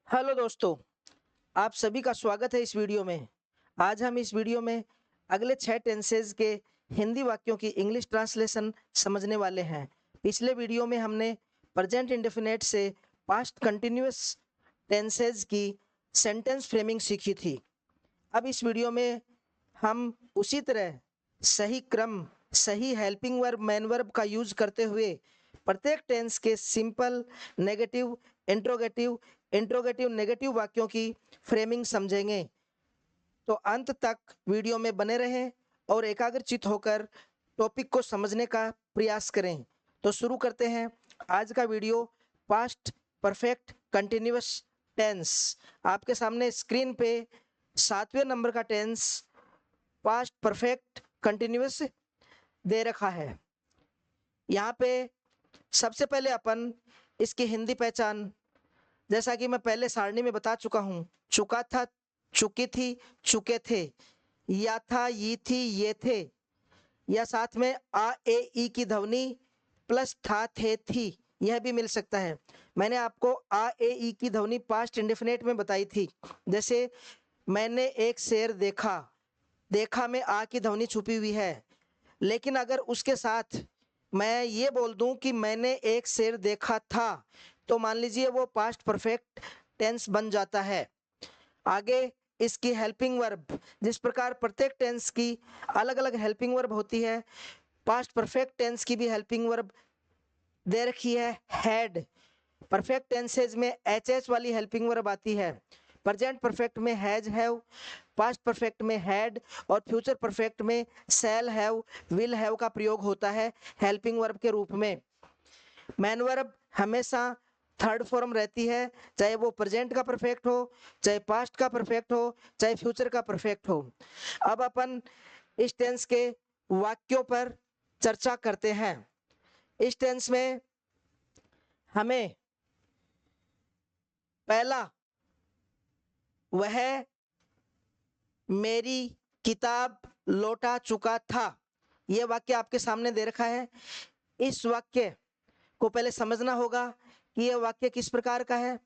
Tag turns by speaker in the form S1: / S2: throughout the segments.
S1: Hello दोस्तों, आप सभी का स्वागत है इस वीडियो में। आज हम इस वीडियो में अगले 6 टेंसेज के हिंदी वाक्यों की इंग्लिश ट्रांसलेशन समझने वाले हैं। पिछले वीडियो में हमने प्रेजेंट इंडेफिनिट से पास्ट कंटिन्यूअस टेंसेज की सेंटेंस फ्रेमिंग सीखी थी। अब इस वीडियो में हम उसी तरह सही क्रम, सही हेल्पिंग वर्ब, मेन वर्ब का यूज करते हुए प्रत्येक टेंस के simple, negative, interrogative, interrogative negative वाक्यों की फ्रेमिंग समझेंगे। तो अंत तक वीडियो में बने रहें और एकाग्रचित होकर टॉपिक को समझने का प्रयास करें। तो शुरू करते हैं आज का video. Past perfect continuous tense. आपके सामने स्क्रीन पे 7वें नंबर का टेंस पास्ट परफेक्ट कंटिन्यूअस दे रखा है। यहाँ पे सबसे पहले अपन इसकी हिंदी पहचान, जैसा कि मैं पहले सारणी में बता चुका हूँ, चुका था, चुकी थी, चुके थे, या था, ये थी, ये थे, या साथ में आ ए ई की ध्वनि प्लस था, थे, थी, यह भी मिल सकता है। मैंने आपको आ ए ई की ध्वनि पास्ट इंडेफिनिट में बताई थी। जैसे मैंने एक शेर देखा, देखा में आ की ध्वनि छुपी हुई है, लेकिन अगर उसके साथ मैं ये बोल दूं कि मैंने एक शेर देखा था, तो मान लीजिए वो पास्ट परफेक्ट टेंस बन जाता है। आगे इसकी हेल्पिंग वर्ब, जिस प्रकार प्रत्येक टेंस की अलग अलग हेल्पिंग वर्ब होती है, पास्ट परफेक्ट टेंस की भी हेल्पिंग वर्ब दे रखी है हैड। परफेक्ट टेंसेज में एच एच वाली हेल्पिंग वर्ब आती है। प्रेजेंट परफेक्ट में हैज, हैव, पास्ट परफेक्ट में हैड और फ्यूचर परफेक्ट में शैल हैव, विल हैव का प्रयोग होता है हेल्पिंग वर्ब के रूप में। मैन वर्ब हमेशा थर्ड फॉर्म रहती है, चाहे वो प्रेजेंट का परफेक्ट हो, चाहे पास्ट का परफेक्ट हो, चाहे फ्यूचर का परफेक्ट हो। अब अपन इस टेंस के वाक्यों पर चर्चा करते हैं। इस टेंस में हमें पहला, वह मेरी किताब लौटा चुका था, यह वाक्य आपके सामने दे रखा है। इस वाक्य को पहले समझना होगा कि यह वाक्य किस प्रकार का है।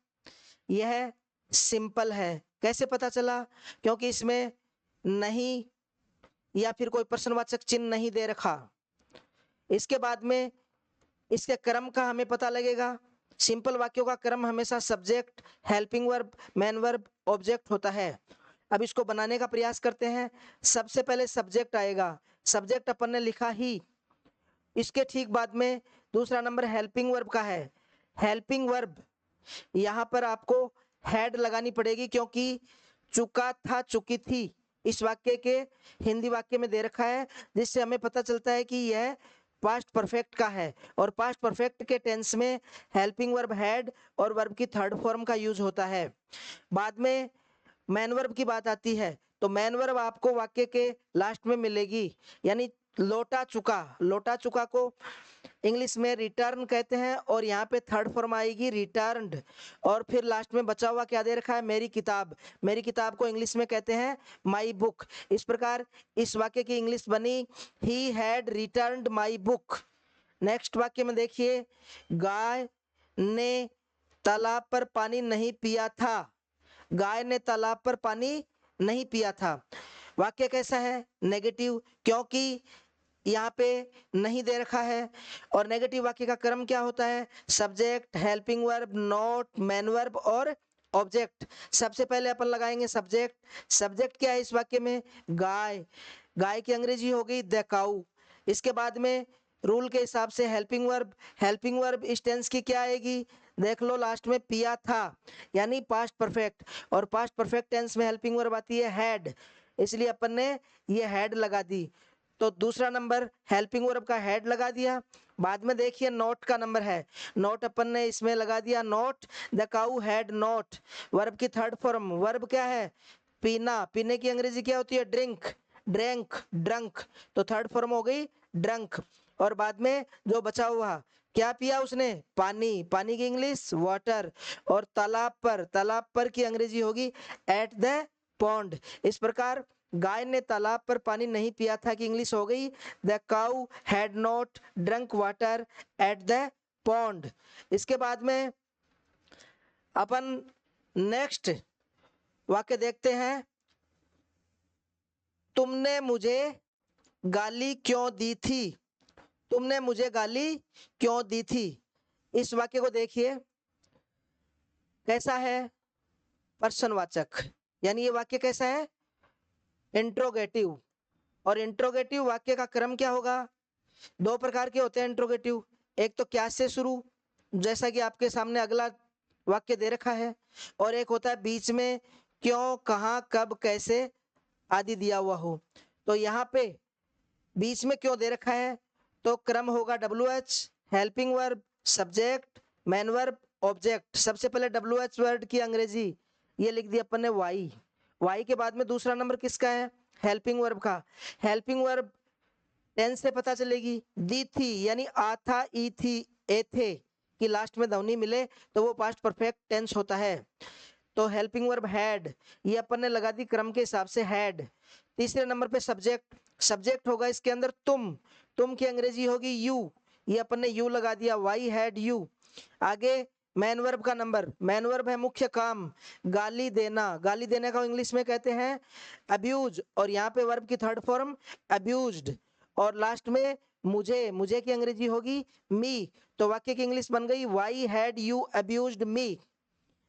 S1: यह सिंपल है। कैसे पता चला? क्योंकि इसमें नहीं या फिर कोई प्रश्नवाचक चिन्ह नहीं दे रखा। इसके बाद में इसके क्रम का हमें पता लगेगा। सिंपल वाक्यों का क्रम हमेशा subject, helping verb, main verb, object होता है। अब इसको बनाने का प्रयास करते हैं। सबसे पहले सब्जेक्ट आएगा। सब्जेक्ट अपन ने लिखा ही। इसके ठीक बाद में दूसरा नंबर हेल्पिंग वर्ब का है। हेल्पिंग वर्ब यहाँ पर आपको हैड लगानी पड़ेगी, क्योंकि चुका था, चुकी थी इस वाक्य के हिंदी वाक्य में दे रखा है, जिससे हमें पता चलता है कि यह पास्ट परफेक्ट का है। और पास्ट परफेक्ट के टेंस में हेल्पिंग वर्ब हैड और वर्ब की थर्ड फॉर्म का यूज होता है। बाद में मैन वर्ब की बात आती है, तो मैन वर्ब आपको वाक्य के लास्ट में मिलेगी, यानी लौटा चुका। लौटा चुका को इंग्लिश में रिटर्न कहते हैं और यहाँ पे थर्ड फॉर्म आएगी रिटर्न्ड। और फिर लास्ट में बचा हुआ क्या दे रखा है? मेरी किताब। मेरी किताब को इंग्लिश में कहते हैं माई बुक। इस प्रकार इस वाक्य की इंग्लिश बनी he had returned my book. Next वाक्य में देखिए, गाय ने तालाब पर पानी नहीं पिया था। गाय ने तालाब पर पानी नहीं पिया था। वाक्य कैसा है? नेगेटिव, क्योंकि यहाँ पे नहीं दे रखा है। और नेगेटिव वाक्य का क्रम क्या होता है? Subject, helping verb, note, main verb और ऑब्जेक्ट। सबसे पहले अपन लगाएंगे सब्जेक्ट। सब्जेक्ट क्या है इस वाक्य में? गाय। गाय की अंग्रेजी हो गई द काऊ। इसके बाद में रूल के हिसाब से हेल्पिंग वर्ब। हेल्पिंग वर्ब इस टेंस की क्या आएगी? देख लो, लास्ट में पिया था, यानी पास्ट परफेक्ट। और पास्ट परफेक्ट टेंस में हेल्पिंग वर्ब आती है हैड, इसलिए अपन ने ये हैड लगा दी। तो दूसरा नंबर हेल्पिंग वर्ब का हेड लगा दिया। बाद में देखिए नोट का नंबर है। नोट अपन ने इसमें लगा दिया note, the cow had note. Verb की थर्ड फॉर्म, वर्ब क्या है? पीना। पीने की अंग्रेजी क्या होती है? ड्रिंक। ड्रैंक, ड्रंक, तो थर्ड फॉर्म हो गई ड्रंक। और बाद में जो बचा हुआ, क्या पिया उसने? पानी। पानी की इंग्लिश वाटर। और तालाब पर की अंग्रेजी होगी एट द पॉन्ड। इस प्रकार गाय ने तालाब पर पानी नहीं पिया था की इंग्लिश हो गई the cow had not drunk water at the pond. इसके बाद में अपन नेक्स्ट वाक्य देखते हैं, तुमने मुझे गाली क्यों दी थी, तुमने मुझे गाली क्यों दी थी। इस वाक्य को देखिए कैसा है, प्रश्नवाचक, यानी ये वाक्य कैसा है, इंट्रोगेटिव। और इंट्रोगेटिव वाक्य का क्रम क्या होगा, दो प्रकार के होते हैं इंट्रोगेटिव, एक तो क्या से शुरू, जैसा कि आपके सामने अगला वाक्य दे रखा है, और एक होता है बीच में क्यों, कहाँ, कब, कैसे आदि दिया हुआ हो। तो यहाँ पे बीच में क्यों दे रखा है, तो क्रम होगा WH, helping verb, subject, man verb, object. सबसे पहले WH वर्ड की अंग्रेजी ये लिख दिया अपन ने वाई के बाद में दूसरा नंबर किसका है, हेल्पिंग वर्ब का। हेल्पिंग वर्ब टेंस से पता चलेगी, दी थी यानी आ था, ई थी, ए थे कि लास्ट में ध्वनि मिले तो वो पास्ट परफेक्ट टेंस होता है। तो हेल्पिंग वर्ब हैड, ये अपन ने लगा दी क्रम के हिसाब से हैड। तीसरे नंबर पे सब्जेक्ट, सब्जेक्ट होगा इसके अंदर तुम की अंग्रेजी होगी यू, ये अपन ने यू लगा दिया, वाई हैड यू। आगे मैन वर्ब का नंबर, मैन वर्ब है मुख्य काम, गाली देना, गाली देने का इंग्लिश में कहते हैं अब्यूज, और यहाँ पे वर्ब की थर्ड फॉर्म अब्यूज्ड। और लास्ट में मुझे की अंग्रेजी होगी मी, तो वाक्य की इंग्लिश बन गई why had you abused me.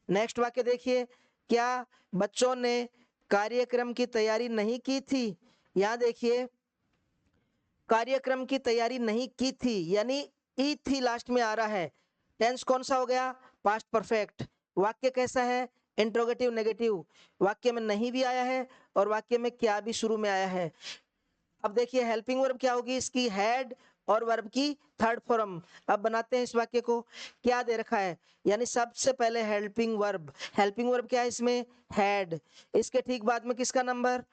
S1: Next वाक्य देखिए, क्या बच्चों ने कार्यक्रम की तैयारी नहीं की थी। यहाँ देखिए कार्यक्रम की तैयारी नहीं की थी यानी ई थी लास्ट में आ रहा है, टेंस कौन सा हो गया, पास्ट परफेक्ट। वाक्य कैसा है, इंट्रोगेटिव नेगेटिव, वाक्य में नहीं भी आया है और वाक्य में क्या भी शुरू में आया है। अब देखिए हेल्पिंग वर्ब क्या होगी इसकी, हैड और वर्ब की थर्ड फॉर्म। अब बनाते हैं इस वाक्य को, क्या दे रखा है, यानी सबसे पहले हेल्पिंग वर्ब क्या है इसमें, हैड। इसके ठीक बाद में किसका नंबर,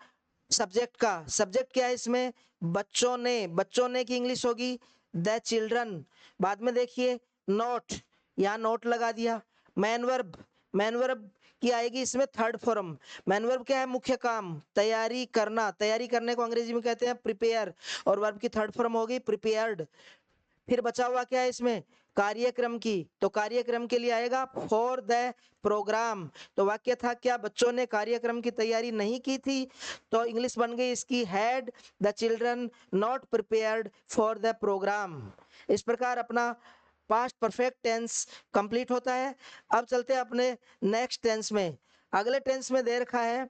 S1: सब्जेक्ट का, सब्जेक्ट क्या है इसमें, बच्चों ने की इंग्लिश होगी द चिल्ड्रन। बाद में देखिए नोट, यहाँ नोट लगा दिया। मैन वर्ब की आएगी इसमें थर्ड फॉर्म। मैन वर्ब क्या है, मुख्य काम, तैयारी करना, तैयारी करने को अंग्रेजी में कहते हैं प्रिपेयर, और वर्ब की थर्ड फॉर्म होगी प्रिपेयर्ड। फिर बचा हुआ क्या है इसमें, कार्यक्रम की, तो कार्यक्रम के लिए आएगा फॉर द प्रोग्राम। तो वाक्य था क्या बच्चों ने कार्यक्रम की तैयारी नहीं की थी, तो इंग्लिश बन गई इसकी had the children not prepared for the programme. इस प्रकार अपना पास्ट परफेक्ट टेंस कंप्लीट होता है। अब चलते हैं अपने नेक्स्ट टेंस में। अगले टेंस में दे रखा है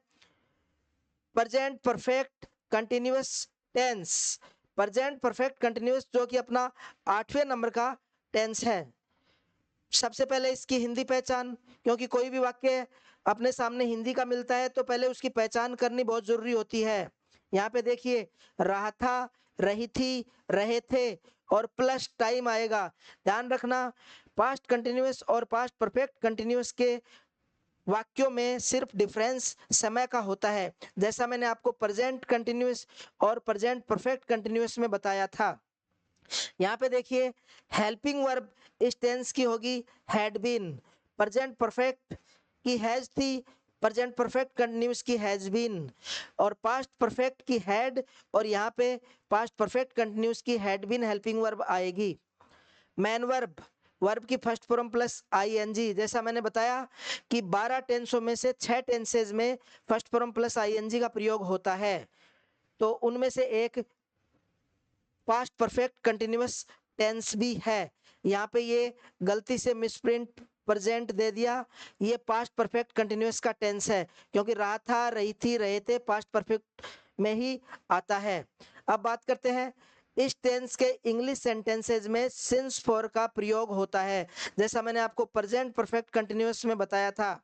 S1: present perfect continuous tense. Present perfect continuous जो कि अपना 8वें नंबर का टेंस है। सबसे पहले इसकी हिंदी पहचान, क्योंकि कोई भी वाक्य अपने सामने हिंदी का मिलता है तो पहले उसकी पहचान करनी बहुत जरूरी होती है। यहाँ पे देखिए रहा था, रही थी, रहे थे और प्लस टाइम आएगा। ध्यान रखना पास्ट कंटिन्यूअस और पास्ट परफेक्ट कंटिन्यूअस के वाक्यों में सिर्फ डिफरेंस समय का होता है, जैसा मैंने आपको प्रेजेंट कंटिन्यूअस और प्रेजेंट परफेक्ट कंटिन्यूअस में बताया था। यहाँ पे देखिए हेल्पिंग वर्ब इस टेंस की होगी हैड बीन, प्रेजेंट परफेक्ट की हैज थी, प्रेजेंट परफेक्ट कंटिन्यूअस की हैज बीन, और पास्ट परफेक्ट की हैड, और यहाँ पे पास्ट परफेक्ट कंटिन्यूअस की हैड बीन हेल्पिंग वर्ब आएगी। मैन वर्ब की फर्स्ट फॉर्म प्लस आईएनजी, जैसा मैंने बताया कि 12 टेंसों में से 6 टेंसेज में फर्स्ट फॉर्म प्लस आईएनजी का प्रयोग होता है, तो उनमें से एक पास्ट परफेक्ट कंटिन्यूअस टेंस भी है। यहाँ पे ये गलती से मिसप्रिंट प्रेजेंट दे दिया, ये पास्ट परफेक्ट कंटिन्यूअस का टेंस है, क्योंकि रहा था, रही थी, रहे थे पास्ट परफेक्ट में ही आता है। अब बात करते हैं इस टेंस के इंग्लिश सेंटेंसेज में सिंस फॉर का प्रयोग होता है, जैसा मैंने आपको प्रेजेंट परफेक्ट कंटिन्यूअस में बताया था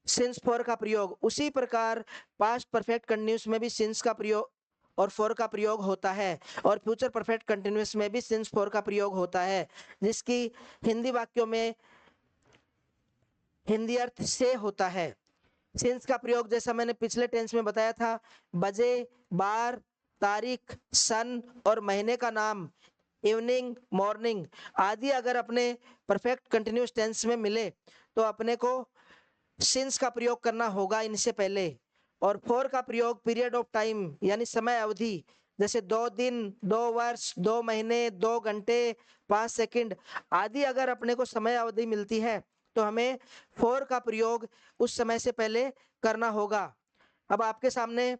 S1: सिंस फॉर का प्रयोग, उसी प्रकार पास्ट परफेक्ट कंटिन्यूअस में भी सिंस का प्रयोग और फॉर का प्रयोग होता है, और फ्यूचर परफेक्ट कंटिन्यूअस में भी सिंस फॉर का प्रयोग होता है, जिसकी हिंदी वाक्यों में हिंदी अर्थ से होता है। सिंस का प्रयोग जैसा मैंने पिछले टेंस में बताया था, बजे, बार, तारीख, सन और महीने का नाम, इवनिंग, मॉर्निंग आदि अगर अपने परफेक्ट कंटिन्यूअस टेंस में मिले तो अपने को सिंस का प्रयोग करना होगा इनसे पहले। और फॉर का प्रयोग पीरियड ऑफ टाइम यानी समय अवधि, जैसे 2 दिन, 2 वर्ष, 2 महीने, 2 घंटे, 5 सेकंड आदि अगर अपने को समय अवधि मिलती है तो हमें फॉर का प्रयोग उस समय से पहले करना होगा। अब आपके सामने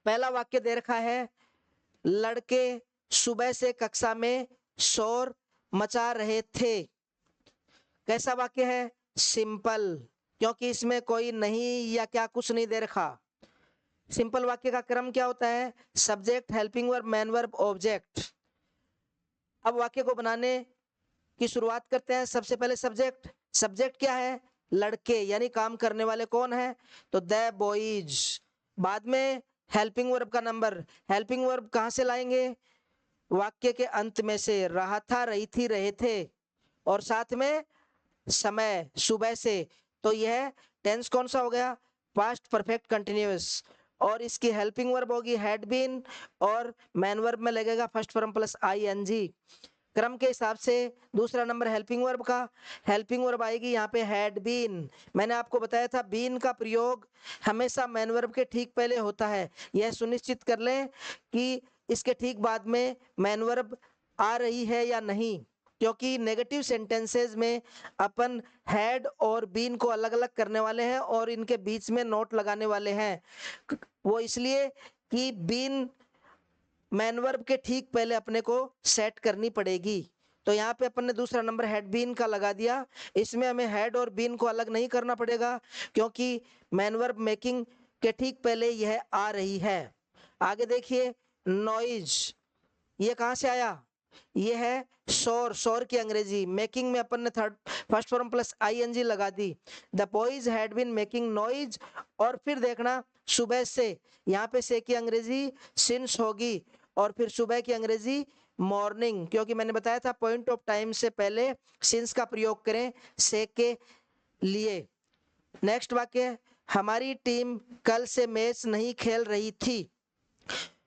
S1: पहला वाक्य दे रखा है, लड़के सुबह से कक्षा में शोर मचा रहे थे। कैसा वाक्य है? सिंपल, क्योंकि इसमें कोई नहीं या क्या कुछ नहीं दे रखा। सिंपल वाक्य का क्रम क्या होता है? Subject, helping verb, main verb, object. अब वाक्य को बनाने की शुरुआत करते हैं। सबसे पहले सब्जेक्ट। सब्जेक्ट क्या है? लड़के, यानी काम करने वाले कौन है? तो द बॉयज। बाद में हेल्पिंग वर्ब का नंबर। हेल्पिंग वर्ब कहां से लाएंगे? वाक्य के अंत में से। रहा था, रही थी, रहे थे, और साथ में समय, सुबह से। तो यह टेंस कौन सा हो गया? Past perfect continuous. और इसकी हेल्पिंग वर्ब होगी हैड बीन, और मेन वर्ब में लगेगा फर्स्ट फॉर्म प्लस आईएनजी। क्रम के हिसाब से दूसरा नंबर हेल्पिंग वर्ब का। हेल्पिंग वर्ब आएगी यहाँ पे हैड बीन। मैंने आपको बताया था बीन का प्रयोग हमेशा मेन वर्ब के ठीक पहले होता है। यह सुनिश्चित कर लें कि इसके ठीक बाद में मेन वर्ब आ रही है या नहीं, क्योंकि नेगेटिव सेंटेंसेस में अपन हैड और बीन को अलग अलग करने वाले हैं और इनके बीच में नोट लगाने वाले हैं। वो इसलिए कि बीन मेन वर्ब के ठीक पहले अपने को सेट करनी पड़ेगी। तो यहाँ पे अपन ने दूसरा नंबर हेड बीन का लगा दिया। इसमें हमें हेड और बीन को अलग नहीं करना पड़ेगा, क्योंकि मेन वर्ब मेकिंग के ठीक पहले यह आ रही है। आगे देखिए, नॉइज, ये कहां से आया? ये है शोर। शोर की अंग्रेजी। मेकिंग में अपन ने third first form plus ING लगा दी। The boys had been making noise. और फिर देखना सुबह से, यहाँ पे से की अंग्रेजी सिंस होगी, और फिर सुबह की अंग्रेजी मॉर्निंग, क्योंकि मैंने बताया था पॉइंट ऑफ टाइम से पहले सिंस का प्रयोग करें से के लिए। नेक्स्ट वाक्य, हमारी टीम कल से मैच नहीं खेल रही थी।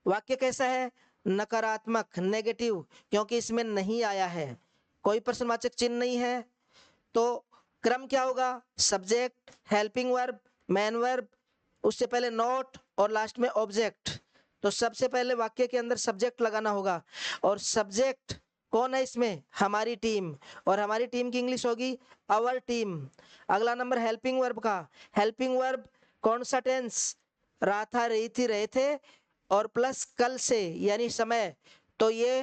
S1: वाक्य कैसा है? नकारात्मक, नेगेटिव, क्योंकि इसमें नहीं आया है, कोई प्रश्नवाचक चिन्ह नहीं है। तो क्रम क्या होगा? Subject, helping verb, main verb, उससे पहले नोट, और लास्ट में ऑब्जेक्ट। तो सबसे पहले वाक्य के अंदर सब्जेक्ट लगाना होगा, और सब्जेक्ट कौन है इसमें? हमारी टीम, और हमारी टीम की इंग्लिश होगी आवर टीम। अगला नंबर हेल्पिंग वर्ब का। हेल्पिंग वर्ब कौन सा टेंस? रहा था, रही थी, रहे थे, और प्लस कल से यानी समय, तो ये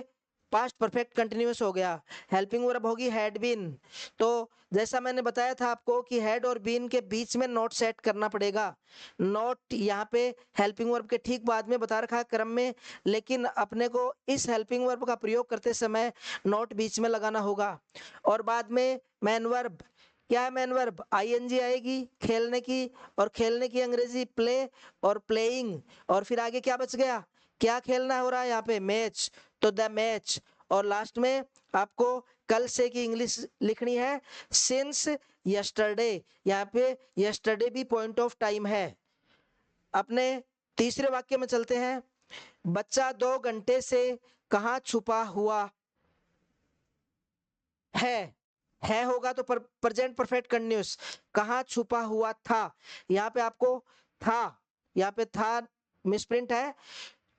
S1: पास्ट परफेक्ट कंटिन्यूअस हो गया। हेल्पिंग वर्ब होगी हैड बीन। तो जैसा मैंने बताया था आपको कि हेड और बीन के बीच में नोट सेट करना पड़ेगा। नोट यहाँ पे हेल्पिंग वर्ब के ठीक बाद में बता रखा है क्रम में, लेकिन अपने को इस हेल्पिंग वर्ब का प्रयोग करते समय नोट बीच में लगाना होगा। और बाद में मेन वर्ब, क्या है मेन वर्ब? आईएनजी आएगी खेलने की, और खेलने की अंग्रेजी प्ले और प्लेइंग। और फिर आगे क्या बच गया? क्या खेलना हो रहा है यहाँ पे? मैच, तो द मैच। और लास्ट में आपको कल से की इंग्लिश लिखनी है सिंस यस्टरडे। यहाँ पे यस्टरडे भी पॉइंट ऑफ टाइम है। अपने तीसरे वाक्य में चलते हैं। बच्चा 2 घंटे से कहाँ छुपा हुआ है होगा तो प्रेजेंट परफेक्ट कंटिन्यूअस। कहाँ छुपा हुआ था? यहाँ पे आपको था, यहाँ पे था मिसप्रिंट है।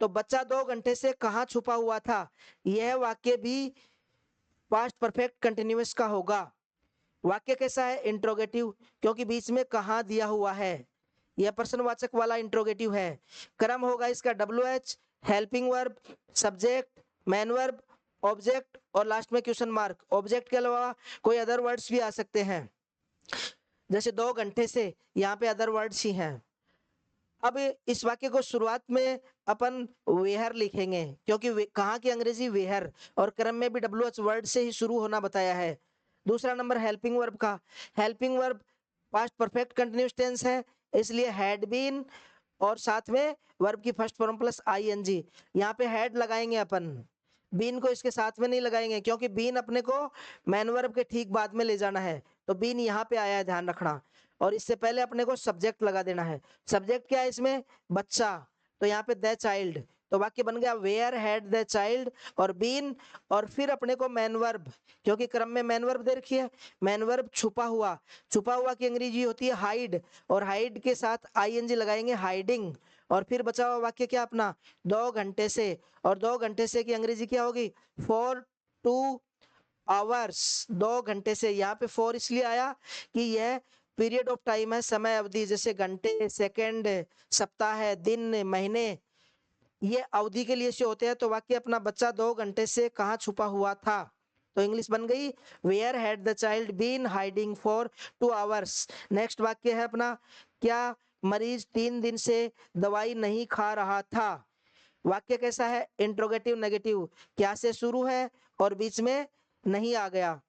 S1: तो बच्चा 2 घंटे से कहाँ छुपा हुआ था, यह वाक्य भी पास्ट परफेक्ट कंटिन्यूअस का होगा। वाक्य कैसा है? इंट्रोगेटिव, क्योंकि बीच में कहाँ दिया हुआ है, यह प्रश्नवाचक वाला इंट्रोगेटिव है। क्रम होगा इसका WH, helping verb, subject, main verb, object, और लास्ट में क्वेश्चन मार्क। ऑब्जेक्ट के अलावा कोई अदर वर्ड्स भी आ सकते हैं, जैसे 2 घंटे से, यहाँ पे अदर वर्ड्स ही हैं। अब इस वाक्य को शुरुआत में अपन वेहर लिखेंगे, क्योंकि कहाँ की अंग्रेजी वेहर, और क्रम में भी WH वर्ड से ही शुरू होना बताया है। दूसरा नंबर हेल्पिंग वर्ब का। Helping verb past perfect continuous tense है, इसलिए हैड बीन, और साथ में वर्ब की फर्स्ट फॉर्म प्लस आईएनजी। यहाँ पे हैड लगाएंगे अपन, बीन को इसके साथ में नहीं लगाएंगे, क्योंकि बीन अपने को मेन वर्ब के ठीक बाद में ले जाना है। तो बीन यहाँ पे आया है, ध्यान रखना। और इससे पहले अपने को सब्जेक्ट लगा देना है। सब्जेक्ट क्या है इसमें? बच्चा, तो यहाँ पे द चाइल्ड। तो वाक्य बन गया वेयर हैड द चाइल्ड और बीन, और फिर अपने को मेन वर्ब, क्योंकि क्रम में मेन वर्ब दे रखी है। मेन वर्ब छुपा हुआ। छुपा हुआ की अंग्रेजी होती है हाइड, और हाइड के साथ आईएनजी लगाएंगे हाइडिंग। और फिर बचा हुआ वाक्य क्या अपना? 2 घंटे से, और 2 घंटे से की अंग्रेजी क्या होगी? 4 to आवर्स, 2 घंटे से। यहाँ पे 4 इसलिए आया कि यह पीरियड ऑफ टाइम है, समय अवधि, जैसे घंटे, सेकंड, सप्ताह, दिन, महीने, ये अवधि के लिए से होते हैं। तो वाक्य अपना बच्चा 2 घंटे से कहाँ छुपा हुआ था, तो इंग्लिश बन गई where had the child been hiding for 2 hours. Next वाक्य है अपना, क्या मरीज 3 दिन से दवाई नहीं खा रहा था। वाक्य कैसा है, इंट्रोगेटिव नेगेटिव, क्या से शुरू है और बीच में नहीं आ गया।